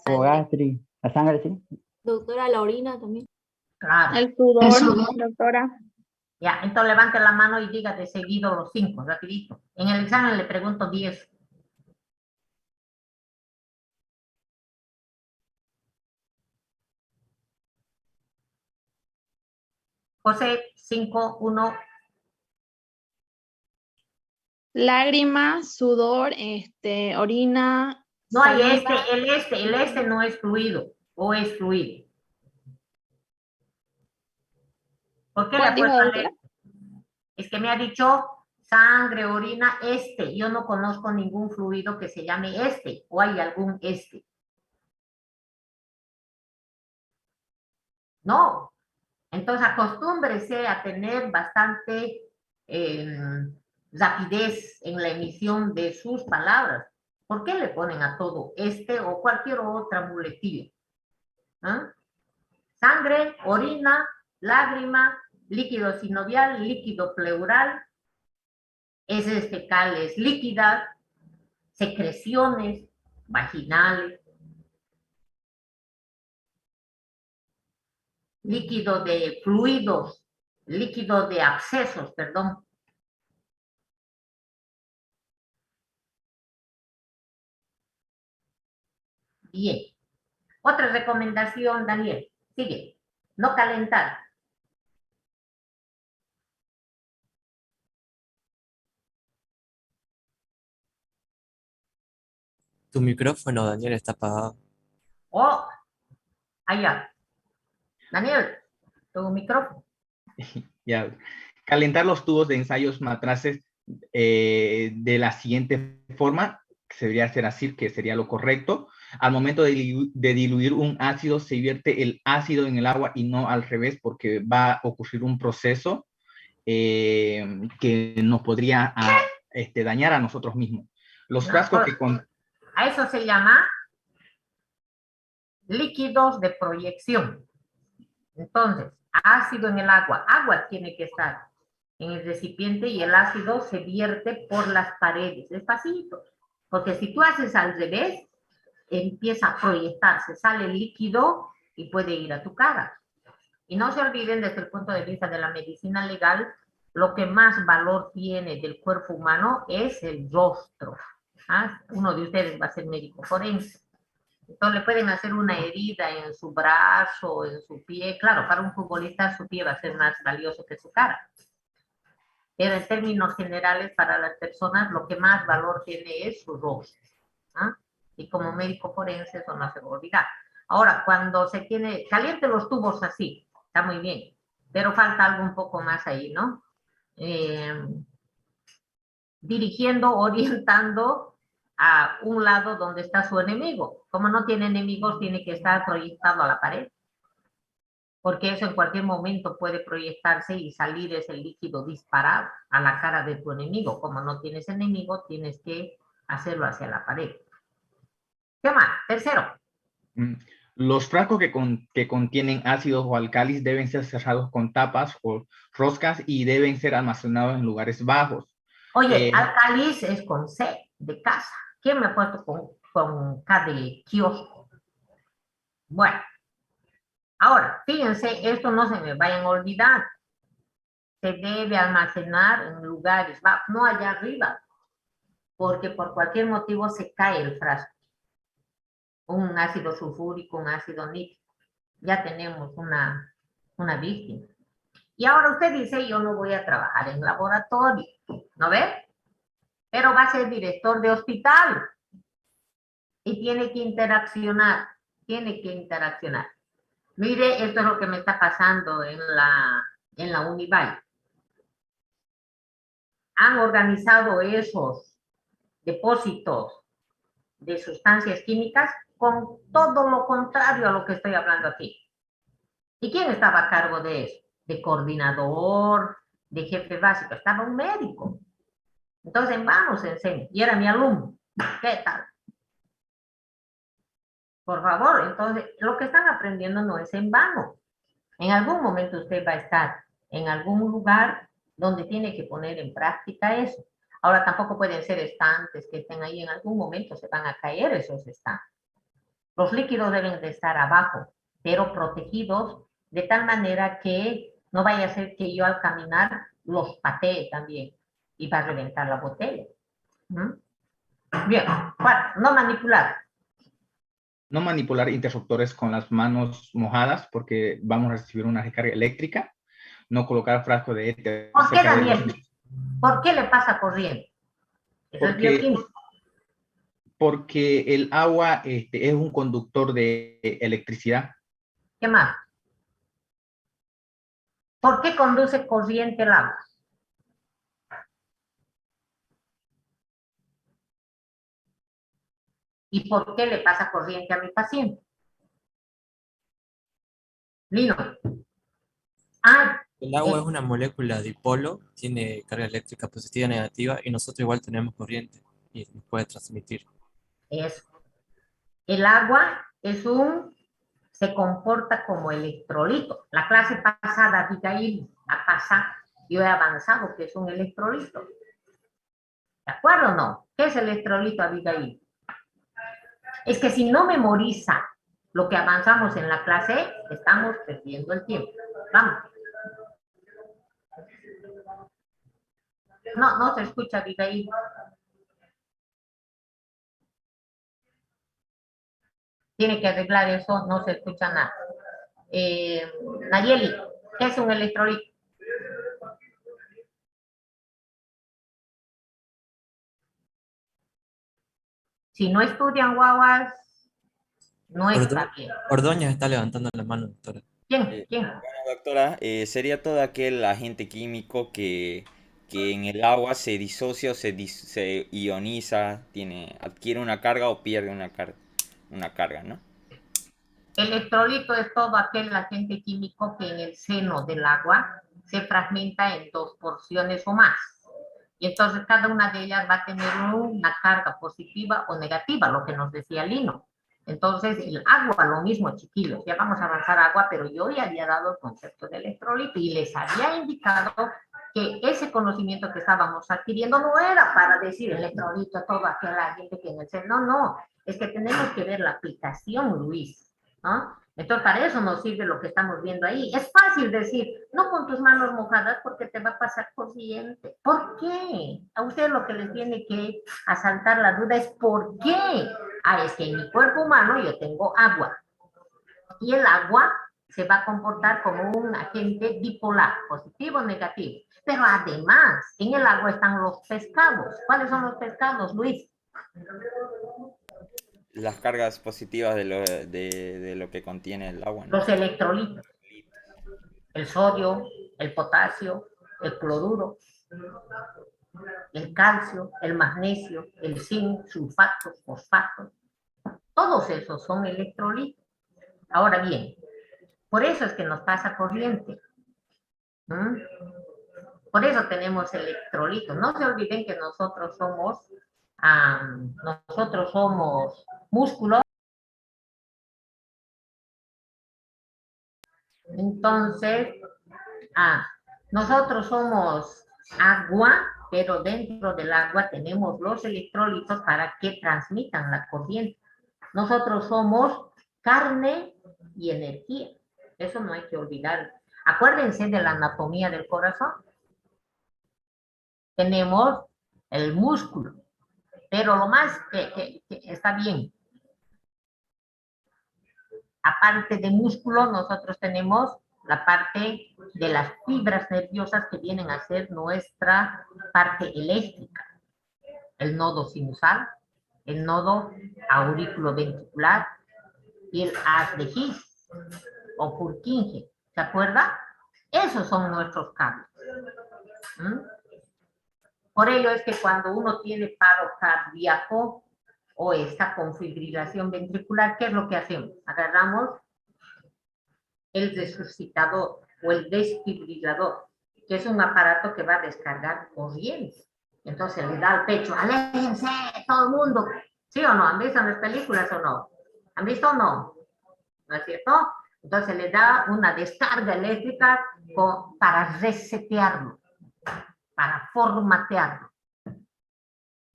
jugo gástrico, la sangre, sí. Doctora, la orina también. Claro. El sudor, doctora. Ya, entonces levante la mano y diga de seguido los 5, rapidito. En el examen le pregunto 10. José, 5, 1. Lágrimas, sudor, orina. No hay saliva. el este no es fluido, o es fluido. ¿Por qué le ¿Cuál dijo, puedo doctora? leer? Es que me ha dicho sangre, orina, Yo no conozco ningún fluido que se llame o hay algún No. Entonces acostúmbrese a tener bastante rapidez en la emisión de sus palabras. ¿Por qué le ponen a todo o cualquier otra muletilla? ¿Ah? Sangre, orina, lágrima, líquido sinovial, líquido pleural, heces fecales líquidas, secreciones vaginales, líquido de fluidos, líquido de abscesos, perdón. Bien. Otra recomendación, Daniel. Sigue. No calentar. Tu micrófono, Daniel, está apagado. Oh, allá. Daniel, tu micrófono. Ya. Calentar los tubos de ensayos matraces de la siguiente forma, se debería hacer así, que sería lo correcto. Al momento de diluir un ácido, se vierte el ácido en el agua y no al revés, porque va a ocurrir un proceso que nos podría dañar a nosotros mismos. Los frascos que a eso se llama líquidos de proyección. Entonces, ácido en el agua. Agua tiene que estar en el recipiente y el ácido se vierte por las paredes, despacito. Porque si tú haces al revés, empieza a proyectarse, sale el líquido y puede ir a tu cara. Y no se olviden, desde el punto de vista de la medicina legal, lo que más valor tiene del cuerpo humano es el rostro. ¿Ah? Uno de ustedes va a ser médico forense. Entonces le pueden hacer una herida en su brazo, en su pie. Claro, para un futbolista su pie va a ser más valioso que su cara. Pero en términos generales, para las personas, lo que más valor tiene es su rostro. ¿Ah? Y como médico forense eso no se va a olvidar. Ahora, cuando se tiene, caliente los tubos así, está muy bien, pero falta algo un poco más ahí, ¿no? Dirigiendo, orientando a un lado donde está su enemigo. Como no tiene enemigos, tiene que estar proyectado a la pared, porque eso en cualquier momento puede proyectarse y salir ese líquido disparado a la cara de tu enemigo. Como no tienes enemigo, tienes que hacerlo hacia la pared. ¿Qué más? Tercero. Los frascos que contienen ácidos o álcalis deben ser cerrados con tapas o roscas y deben ser almacenados en lugares bajos. Oye, álcalis es con C, de casa. ¿Quién me ha puesto con K de kiosco? Bueno, ahora, fíjense, esto no se me vayan a olvidar. Se debe almacenar en lugares bajos, no allá arriba, porque por cualquier motivo se cae el frasco. Un ácido sulfúrico, un ácido nítrico. Ya tenemos una víctima. Y ahora usted dice, yo no voy a trabajar en laboratorio, ¿no ve? Pero va a ser director de hospital. Y tiene que interaccionar, Mire, esto es lo que me está pasando en la Univalle. Han organizado esos depósitos de sustancias químicas con todo lo contrario a lo que estoy hablando aquí. ¿Y quién estaba a cargo de eso? De coordinador, de jefe básico. Estaba un médico. Entonces, vamos, enseño. Y era mi alumno. ¿Qué tal? Por favor, entonces, lo que están aprendiendo no es en vano. En algún momento usted va a estar en algún lugar donde tiene que poner en práctica eso. Ahora, tampoco pueden ser estantes que estén ahí. En algún momento se van a caer esos estantes. Los líquidos deben de estar abajo, pero protegidos de tal manera que no vaya a ser que yo al caminar los patee también y va a reventar la botella. Bien, cuatro, no manipular. No manipular interruptores con las manos mojadas porque vamos a recibir una descarga eléctrica. No colocar frasco de éter. ¿Por qué, Daniel? ¿Por qué le pasa corriente? Eso es bioquímico. Porque el agua es un conductor de electricidad. ¿Qué más? ¿Por qué conduce corriente el agua? ¿Y por qué le pasa corriente a mi paciente? Lino. El agua es una molécula dipolo, tiene carga eléctrica positiva y negativa, y nosotros igual tenemos corriente y nos puede transmitir. Eso. El agua se comporta como electrolito. La clase pasada, Abigail, yo he avanzado que es un electrolito. ¿De acuerdo o no? ¿Qué es el electrolito, Abigail? Es que si no memoriza lo que avanzamos en la clase, estamos perdiendo el tiempo. Vamos. No se escucha, Abigail. Tiene que arreglar eso, no se escucha nada. Nayeli, ¿qué es un electrolito? Si no estudian guaguas, no está bien. Ordóñez está levantando la mano, doctora. ¿Quién? Bueno, doctora, sería todo aquel agente químico que en el agua se disocia o se ioniza, adquiere una carga o pierde una carga, ¿no? Electrolito es todo aquel agente químico que en el seno del agua se fragmenta en dos porciones o más. Y entonces cada una de ellas va a tener una carga positiva o negativa, lo que nos decía Lino. Entonces el agua, lo mismo, chiquillos, ya vamos a avanzar agua, pero yo ya había dado el concepto de electrolito y les había indicado que ese conocimiento que estábamos adquiriendo no era para decir electrolito, toda aquella gente que en el centro, no, es que tenemos que ver la aplicación, Luis, ¿no? Entonces, para eso nos sirve lo que estamos viendo ahí. Es fácil decir, no con tus manos mojadas porque te va a pasar corriente. ¿Por qué? A ustedes lo que les tiene que asaltar la duda es ¿por qué? Ah, es que en mi cuerpo humano yo tengo agua. Y el agua se va a comportar como un agente bipolar, positivo o negativo. Pero además, en el agua están los pescados. ¿Cuáles son los pescados, Luis? Las cargas positivas de lo que contiene el agua, ¿no? Los electrolitos. El sodio, el potasio, el cloruro, el calcio, el magnesio, el zinc, sulfatos, fosfatos. Todos esos son electrolitos. Ahora bien, por eso es que nos pasa corriente. ¿Mm? Por eso tenemos electrolitos. No se olviden que nosotros somos músculo. Entonces, nosotros somos agua, pero dentro del agua tenemos los electrolitos para que transmitan la corriente. Nosotros somos carne y energía. Eso no hay que olvidar. Acuérdense de la anatomía del corazón. Tenemos el músculo, pero lo más que está bien. Aparte de músculo, nosotros tenemos la parte de las fibras nerviosas que vienen a ser nuestra parte eléctrica. El nodo sinusal, el nodo auriculoventricular y el haz de His o Purkinje. ¿Se acuerda? Esos son nuestros cables. ¿Mm? Por ello es que cuando uno tiene paro cardíaco o esta con fibrilación ventricular, ¿qué es lo que hacemos? Agarramos el resucitador o el desfibrilador, que es un aparato que va a descargar corriente. Entonces le da al pecho, aléjense todo el mundo. ¿Sí o no? ¿Han visto en las películas o no? ¿Han visto o no? ¿No es cierto? Entonces le da una descarga eléctrica para resetearlo, para formatearlo.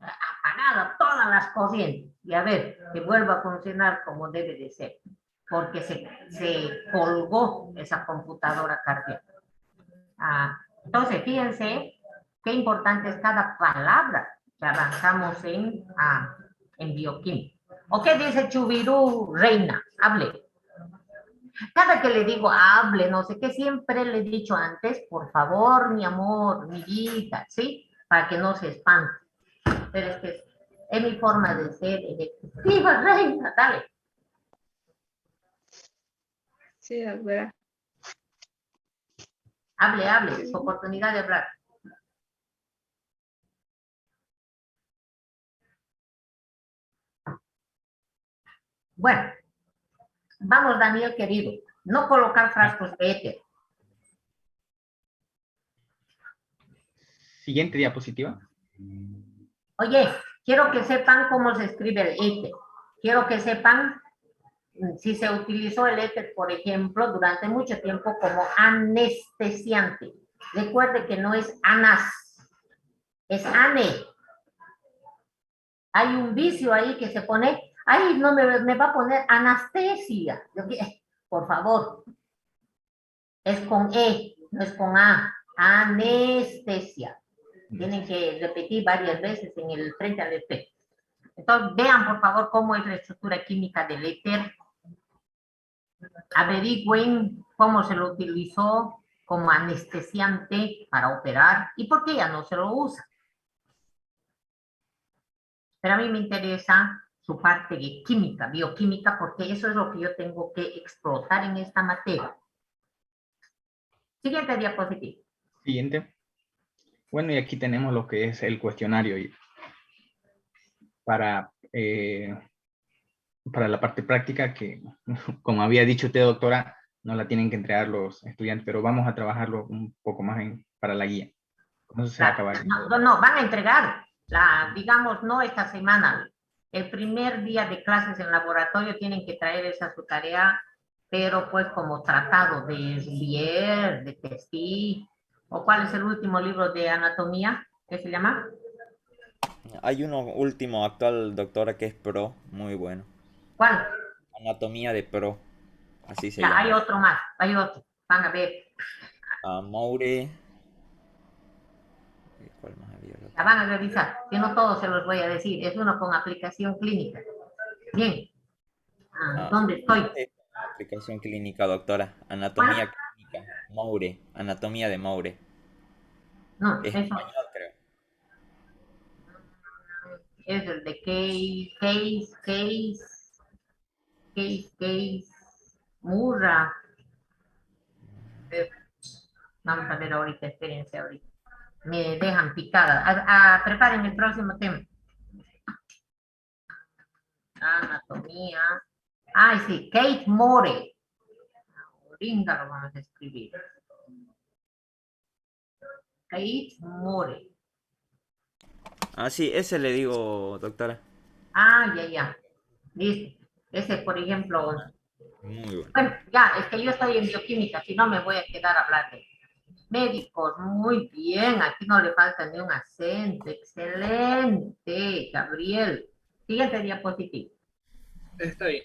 Apagada todas las corrientes y a ver, que vuelva a funcionar como debe de ser, porque se colgó esa computadora cardíaca. Entonces, fíjense qué importante es cada palabra que avanzamos en bioquímica. ¿O qué dice Chubirú Reina? Hable. Cada que le digo hable, no sé qué, siempre le he dicho antes, por favor, mi amor, mi vida, ¿sí? Para que no se espante. Pero es que es mi forma de ser ejecutiva, Reina, dale. Sí, doctora. Hable, su oportunidad de hablar. Bueno, vamos, Daniel, querido, no colocar frascos de éter. Siguiente diapositiva. Oye, quiero que sepan cómo se escribe el éter. Quiero que sepan si se utilizó el éter, por ejemplo, durante mucho tiempo como anestesiante. Recuerde que no es anas, es ane. Hay un vicio ahí que se pone, ay, no me va a poner anestesia. Por favor, es con E, no es con A. Anestesia. Tienen que repetir varias veces en el frente al espejo. Entonces, vean, por favor, cómo es la estructura química del éter. Averigüen cómo se lo utilizó como anestesiante para operar y por qué ya no se lo usa. Pero a mí me interesa su parte de química, bioquímica, porque eso es lo que yo tengo que explotar en esta materia. Siguiente diapositiva. Siguiente. Bueno, y aquí tenemos lo que es el cuestionario para la parte práctica que, como había dicho usted, doctora, no la tienen que entregar los estudiantes, pero vamos a trabajarlo un poco más para la guía. ¿Cómo se va a acabar? No, van a entregar, digamos, no esta semana. El primer día de clases en laboratorio tienen que traer esa su tarea, pero pues como tratado de Rivière, de Testi, ¿O cuál es el último libro de anatomía? ¿Qué se llama? Hay uno último actual, doctora, que es Pro, muy bueno. ¿Cuál? Anatomía de Pro, así se Ya, hay llama. otro más, hay otro. Van a ver, Moure. ¿Cuál más había? El ya otro? van a revisar. Yo no todos se los voy a decir, es uno con aplicación clínica. Bien. ¿Dónde estoy? Aplicación clínica, doctora. ¿Cuál? Anatomía clínica. Moure. Anatomía de Moure. No, Es eso español, creo. es el de Case, Murra. Vamos a ver ahorita, espérense ahorita. Me dejan picada. Preparen el próximo tema. Anatomía. Ay, sí, Kate More. Ahorita lo vamos a escribir. Kate More. Sí, ese le digo, doctora. Ya. Listo. Ese, por ejemplo. Muy bueno. Bueno, ya, es que yo estoy en bioquímica, si no me voy a quedar a hablar de médicos. Muy bien, aquí no le falta ni un acento. Excelente, Gabriel. Siguiente diapositiva. Está bien.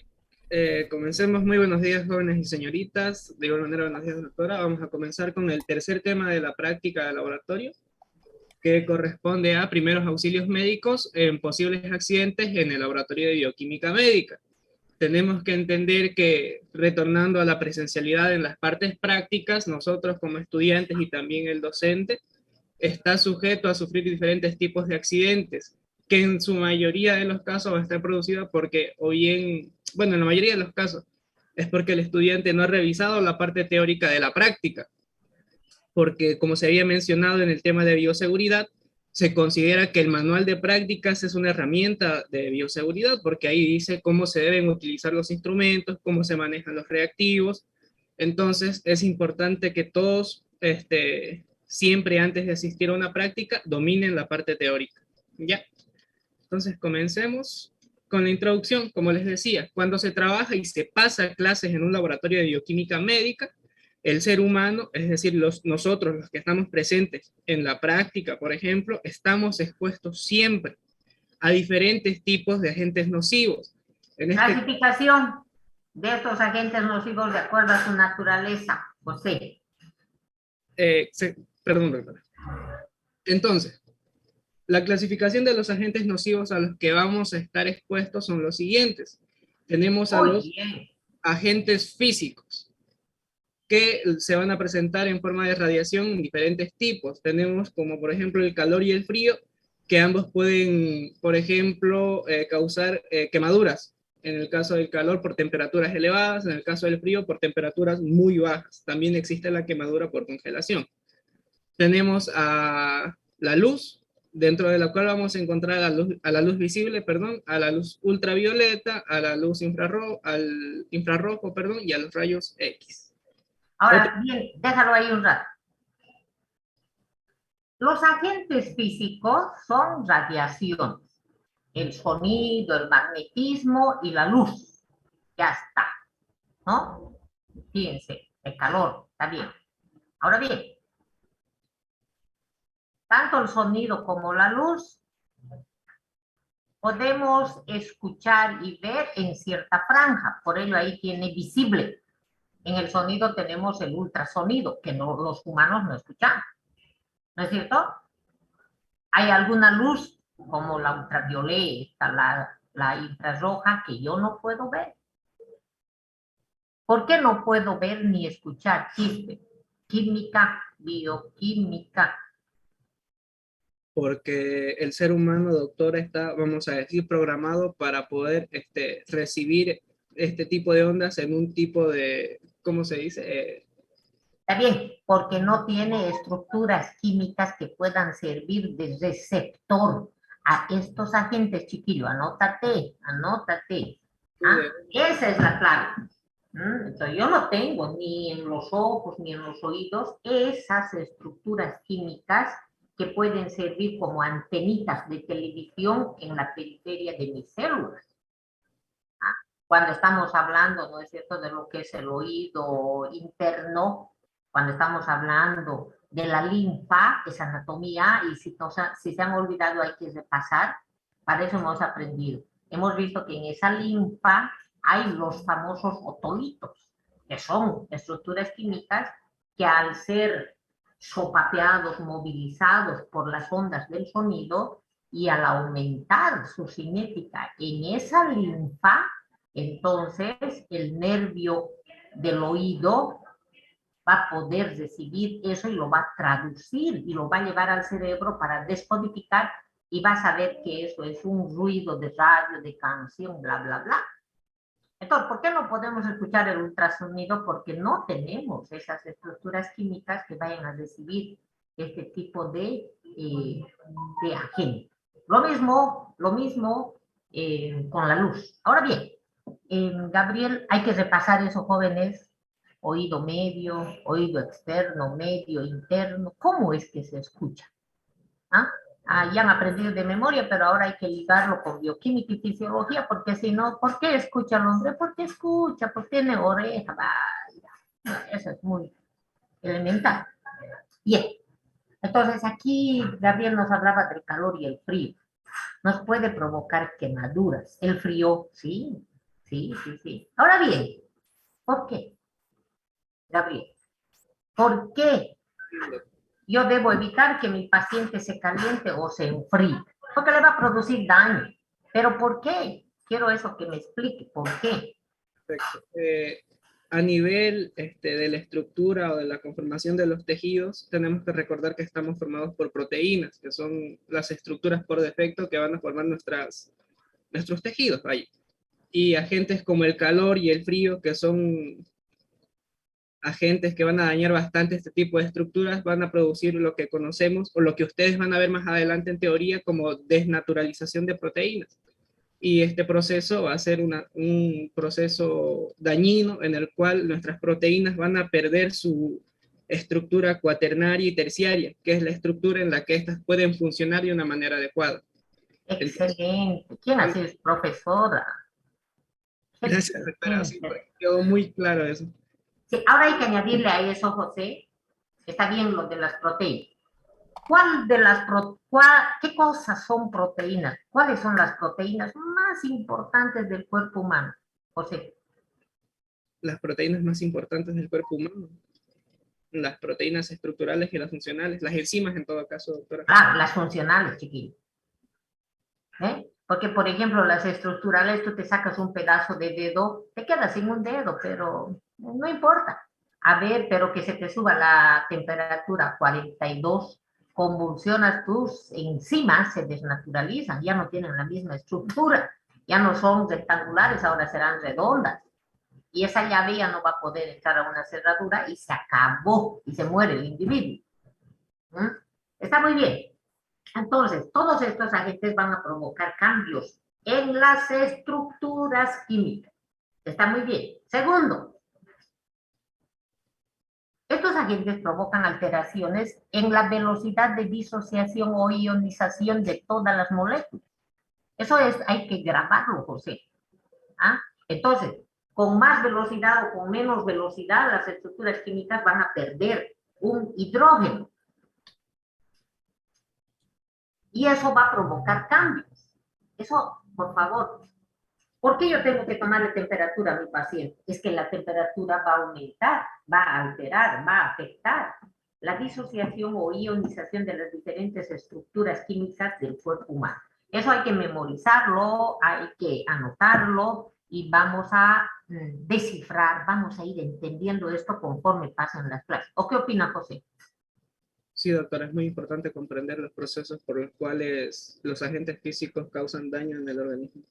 Comencemos. Muy buenos días, jóvenes y señoritas. De igual manera, buenos días, doctora. Vamos a comenzar con el tercer tema de la práctica de laboratorio, que corresponde a primeros auxilios médicos en posibles accidentes en el laboratorio de bioquímica médica. Tenemos que entender que, retornando a la presencialidad en las partes prácticas, nosotros como estudiantes y también el docente está sujeto a sufrir diferentes tipos de accidentes, que en su mayoría de los casos va a estar producido porque, en la mayoría de los casos, es porque el estudiante no ha revisado la parte teórica de la práctica, porque como se había mencionado en el tema de bioseguridad, se considera que el manual de prácticas es una herramienta de bioseguridad, porque ahí dice cómo se deben utilizar los instrumentos, cómo se manejan los reactivos. Entonces, es importante que todos, siempre antes de asistir a una práctica, dominen la parte teórica. ¿Ya? Entonces, comencemos con la introducción. Como les decía, cuando se trabaja y se pasa clases en un laboratorio de bioquímica médica, el ser humano, es decir, nosotros, los que estamos presentes en la práctica, por ejemplo, estamos expuestos siempre a diferentes tipos de agentes nocivos. Clasificación de estos agentes nocivos de acuerdo a su naturaleza, José. Perdón, doctora. Entonces, la clasificación de los agentes nocivos a los que vamos a estar expuestos son los siguientes. Tenemos a los agentes físicos, que se van a presentar en forma de radiación en diferentes tipos. Tenemos como por ejemplo el calor y el frío, que ambos pueden, por ejemplo, causar quemaduras. En el caso del calor por temperaturas elevadas, en el caso del frío por temperaturas muy bajas. También existe la quemadura por congelación. Tenemos a la luz, dentro de la cual vamos a encontrar a la luz visible, a la luz ultravioleta, a la luz al infrarrojo, y a los rayos X. Ahora, bien, déjalo ahí un rato. Los agentes físicos son radiaciones. El sonido, el magnetismo y la luz. Ya está. ¿No? Fíjense, el calor, está bien. Ahora bien, tanto el sonido como la luz podemos escuchar y ver en cierta franja. Por ello ahí tiene visible. En el sonido tenemos el ultrasonido, que los humanos no escuchamos. ¿No es cierto? Hay alguna luz, como la ultravioleta, la infrarroja, que yo no puedo ver. ¿Por qué no puedo ver ni escuchar? Química, bioquímica. Porque el ser humano, doctora, está, vamos a decir, programado para poder recibir este tipo de ondas en un tipo de, ¿cómo se dice? Está bien, porque no tiene estructuras químicas que puedan servir de receptor a estos agentes, chiquillo. Anótate. Esa es la clave. Entonces, yo no tengo ni en los ojos ni en los oídos esas estructuras químicas que pueden servir como antenitas de televisión en la periferia de mis células. Cuando estamos hablando, ¿no es cierto?, de lo que es el oído interno, cuando estamos hablando de la linfa, es anatomía, y si se han olvidado hay que repasar. Para eso hemos aprendido. Hemos visto que en esa linfa hay los famosos otolitos, que son estructuras químicas que al ser sopapeados, movilizados por las ondas del sonido y al aumentar su cinética en esa linfa, entonces el nervio del oído va a poder recibir eso y lo va a traducir y lo va a llevar al cerebro para descodificar y va a saber que eso es un ruido de radio, de canción, bla, bla, bla. Entonces, ¿por qué no podemos escuchar el ultrasonido? Porque no tenemos esas estructuras químicas que vayan a recibir este tipo de agente. Lo mismo con la luz. Ahora bien, Gabriel, hay que repasar eso, jóvenes. Oído medio, oído externo, medio, interno. ¿Cómo es que se escucha? ¿Ah? Ya han aprendido de memoria, pero ahora hay que ligarlo con bioquímica y fisiología, porque si no, ¿por qué escucha el hombre? Porque escucha, porque tiene oreja, vaya. Eso es muy elemental. Bien, entonces aquí Gabriel nos hablaba del calor y el frío. Nos puede provocar quemaduras. El frío, sí. Ahora bien, ¿por qué, Gabriel? ¿Por qué yo debo evitar que mi paciente se caliente o se enfríe? Porque le va a producir daño. ¿Pero por qué? Quiero eso que me explique. ¿Por qué? Perfecto. A nivel de la estructura o de la conformación de los tejidos, tenemos que recordar que estamos formados por proteínas, que son las estructuras por defecto que van a formar nuestros tejidos. Ahí. Y agentes como el calor y el frío, que son agentes que van a dañar bastante este tipo de estructuras, van a producir lo que conocemos o lo que ustedes van a ver más adelante en teoría como desnaturalización de proteínas. Y este proceso va a ser un proceso dañino en el cual nuestras proteínas van a perder su estructura cuaternaria y terciaria, que es la estructura en la que estas pueden funcionar de una manera adecuada. Excelente. ¿Quién ha sido profesora? Gracias, doctora. Sí, quedó muy claro eso. Sí, ahora hay que añadirle a eso, José, está bien lo de las proteínas. ¿Qué cosas son proteínas? ¿Cuáles son las proteínas más importantes del cuerpo humano, José? Las proteínas más importantes del cuerpo humano. Las proteínas estructurales y las funcionales. Las enzimas en todo caso, doctora. Claro, las funcionales, chiquillo. Porque, por ejemplo, las estructurales, tú te sacas un pedazo de dedo, te quedas sin un dedo, pero no importa. A ver, pero que se te suba la temperatura a 42, convulsionas, tus enzimas se desnaturalizan, ya no tienen la misma estructura, ya no son rectangulares, ahora serán redondas. Y esa llave ya no va a poder entrar a una cerradura y se acabó, y se muere el individuo. Está muy bien. Entonces, todos estos agentes van a provocar cambios en las estructuras químicas. Está muy bien. Segundo, estos agentes provocan alteraciones en la velocidad de disociación o ionización de todas las moléculas. Eso hay que grabarlo, José. Entonces, con más velocidad o con menos velocidad, las estructuras químicas van a perder un hidrógeno. Y eso va a provocar cambios. Eso, por favor. ¿Por qué yo tengo que tomarle temperatura a mi paciente? Es que la temperatura va a aumentar, va a alterar, va a afectar la disociación o ionización de las diferentes estructuras químicas del cuerpo humano. Eso hay que memorizarlo, hay que anotarlo y vamos a descifrar, vamos a ir entendiendo esto conforme pasan las clases. ¿O qué opina José? Sí, doctora, es muy importante comprender los procesos por los cuales los agentes físicos causan daño en el organismo.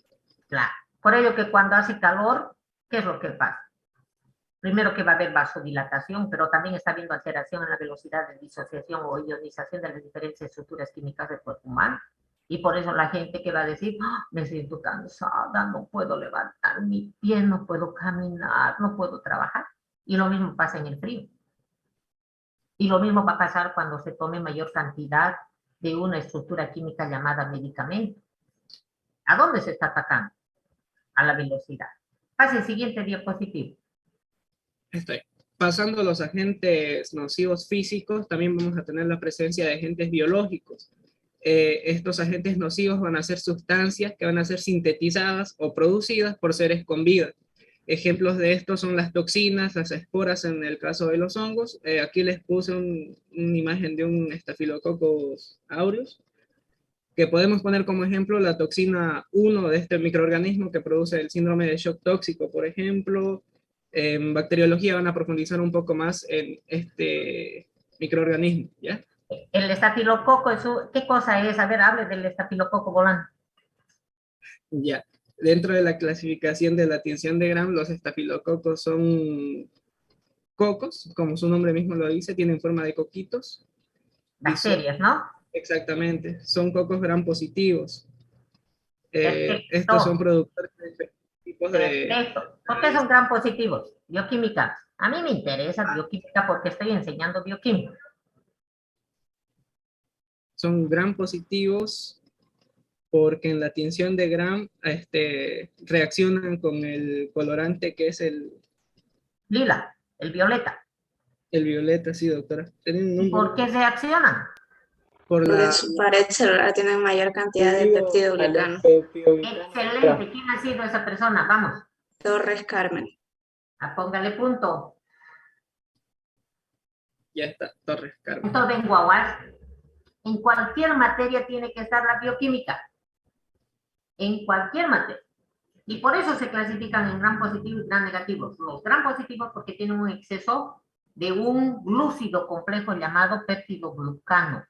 Claro. Por ello que cuando hace calor, ¿qué es lo que pasa? Primero que va a haber vasodilatación, pero también está habiendo alteración en la velocidad de disociación o ionización de las diferentes estructuras químicas del cuerpo humano. Y por eso la gente que va a decir, me siento cansada, no puedo levantar mi pie, no puedo caminar, no puedo trabajar. Y lo mismo pasa en el frío. Y lo mismo va a pasar cuando se tome mayor cantidad de una estructura química llamada medicamento. ¿A dónde se está atacando? A la velocidad. Pase el siguiente diapositivo. Estoy. Pasando a los agentes nocivos físicos, también vamos a tener la presencia de agentes biológicos. Estos agentes nocivos van a ser sustancias que van a ser sintetizadas o producidas por seres con vida. Ejemplos de esto son las toxinas, las esporas en el caso de los hongos. Aquí les puse una imagen de un Staphylococcus aureus, que podemos poner como ejemplo la toxina 1 de este microorganismo que produce el síndrome de shock tóxico, por ejemplo. En bacteriología van a profundizar un poco más en este microorganismo, ¿ya? El estafilococo, ¿qué cosa es? A ver, hable del estafilococo volante. Ya. Dentro de la clasificación de la tinción de Gram, los estafilococos son cocos, como su nombre mismo lo dice, tienen forma de coquitos. Bacterias, ¿no? Exactamente, son cocos Gram positivos. Perfecto. Estos son productores de tipos de... Perfecto. ¿Por qué son Gram positivos? Bioquímica. A mí me interesa bioquímica porque estoy enseñando bioquímica. Son Gram positivos porque en la tinción de Gram reaccionan con el colorante que es el... Lila, el violeta. El violeta, sí, doctora. ¿Y por qué reaccionan? Porque su pared celular tiene mayor cantidad de peptidoglicano. Excelente. ¿Quién ha sido esa persona? Vamos. Torres Carmen. Póngale punto. Ya está, Torres Carmen. Entonces, en guaguas, en cualquier materia tiene que estar la bioquímica. En cualquier materia. Y por eso se clasifican en Gram positivos y Gram negativos. Los Gram positivos porque tienen un exceso de un glúcido complejo llamado peptidoglucano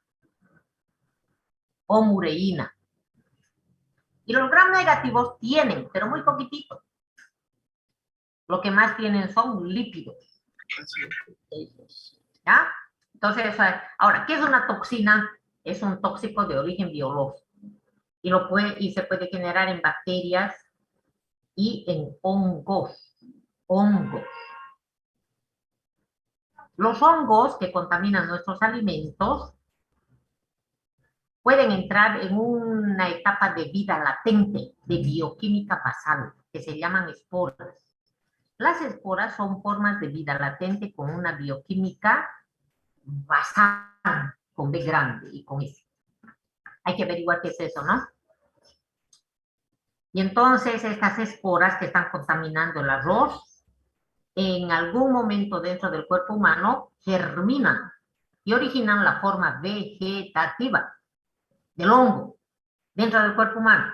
o mureína. Y los Gram negativos tienen, pero muy poquitito. Lo que más tienen son lípidos. ¿Ya? Entonces, ahora, ¿qué es una toxina? Es un tóxico de origen biológico. Y se puede generar en bacterias y en hongos. Los hongos que contaminan nuestros alimentos pueden entrar en una etapa de vida latente de bioquímica basal, que se llaman esporas. Las esporas son formas de vida latente con una bioquímica basal, con B grande y con S. Hay que averiguar qué es eso, ¿no? Y entonces estas esporas que están contaminando el arroz, en algún momento dentro del cuerpo humano, germinan y originan la forma vegetativa del hongo dentro del cuerpo humano.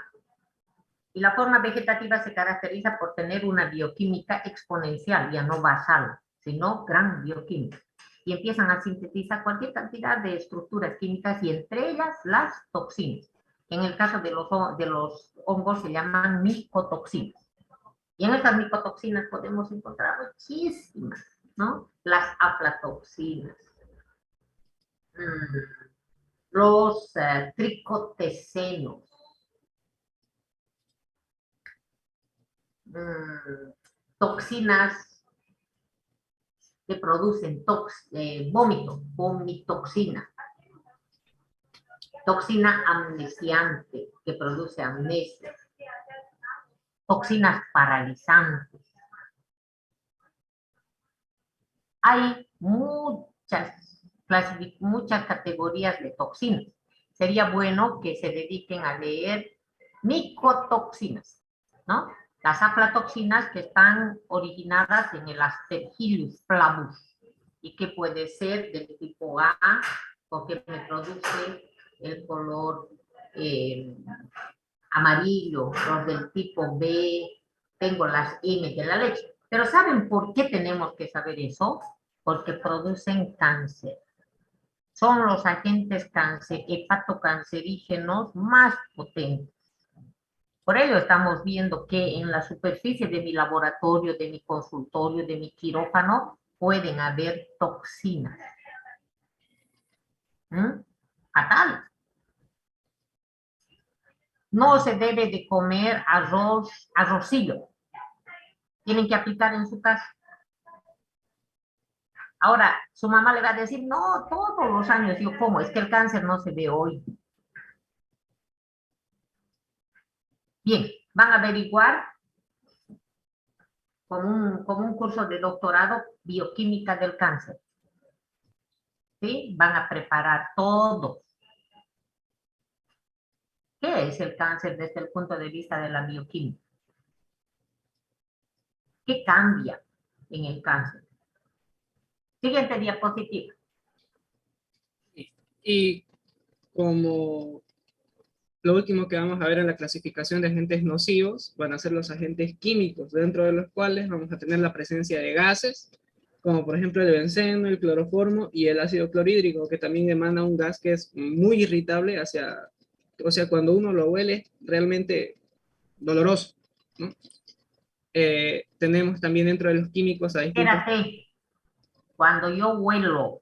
Y la forma vegetativa se caracteriza por tener una bioquímica exponencial, ya no basal, sino gran bioquímica. Y empiezan a sintetizar cualquier cantidad de estructuras químicas y entre ellas las toxinas. En el caso de los hongos se llaman micotoxinas. Y en estas micotoxinas podemos encontrar muchísimas, ¿no? Las aflatoxinas, los tricotesenos, toxinas que producen vomitoxina, toxina amnesiante que produce amnesia, toxinas paralizantes. Hay muchas categorías de toxinas. Sería bueno que se dediquen a leer micotoxinas, ¿no? Las aflatoxinas que están originadas en el Aspergillus flavus y que puede ser del tipo A porque me produce el color amarillo, los del tipo B, tengo las M de la leche. Pero ¿saben por qué tenemos que saber eso? Porque producen cáncer. Son los agentes hepatocancerígenos más potentes. Por ello estamos viendo que en la superficie de mi laboratorio, de mi consultorio, de mi quirófano, pueden haber toxinas. Fatal. No se debe de comer arrocillo. Tienen que aplicar en su casa. Ahora, su mamá le va a decir, no, todos los años yo como, es que el cáncer no se ve hoy. Bien, van a averiguar como un curso de doctorado bioquímica del cáncer. ¿Sí? Van a preparar todo. ¿Qué es el cáncer desde el punto de vista de la bioquímica? ¿Qué cambia en el cáncer? Siguiente diapositiva. Y como lo último que vamos a ver en la clasificación de agentes nocivos van a ser los agentes químicos, dentro de los cuales vamos a tener la presencia de gases, como por ejemplo el benceno, el cloroformo y el ácido clorhídrico, que también emana un gas que es muy irritable o sea, cuando uno lo huele, realmente doloroso, ¿no? Tenemos también dentro de los químicos a distintos... Espérate, cuando yo huelo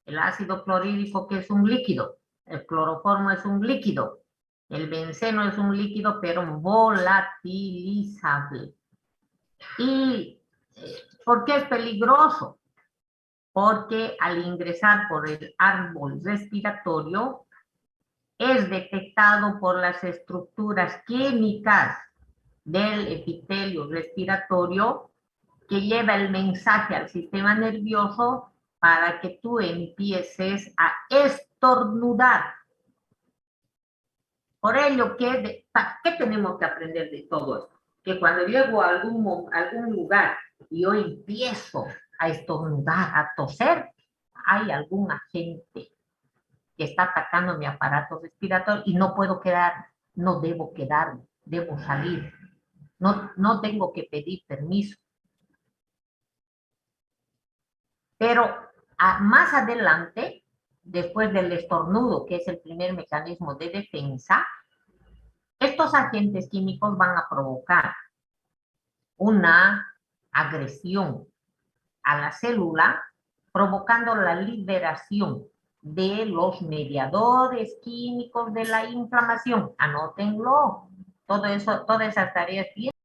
el ácido clorhídrico, que es un líquido, el cloroformo es un líquido, el benceno es un líquido, pero volatilizable. ¿Y por qué es peligroso? Porque al ingresar por el árbol respiratorio, es detectado por las estructuras químicas del epitelio respiratorio, que lleva el mensaje al sistema nervioso para que tú empieces a estornudar. Por ello, ¿qué tenemos que aprender de todo esto? Que cuando llego a algún lugar y yo empiezo a estornudar, a toser, hay algún agente que está atacando mi aparato respiratorio y no puedo quedar, no debo quedarme, debo salir. No tengo que pedir permiso. Pero más adelante, después del estornudo, que es el primer mecanismo de defensa, estos agentes químicos van a provocar una agresión a la célula, provocando la liberación de los mediadores químicos de la inflamación. Anótenlo. Todo eso, todas esas tareas bien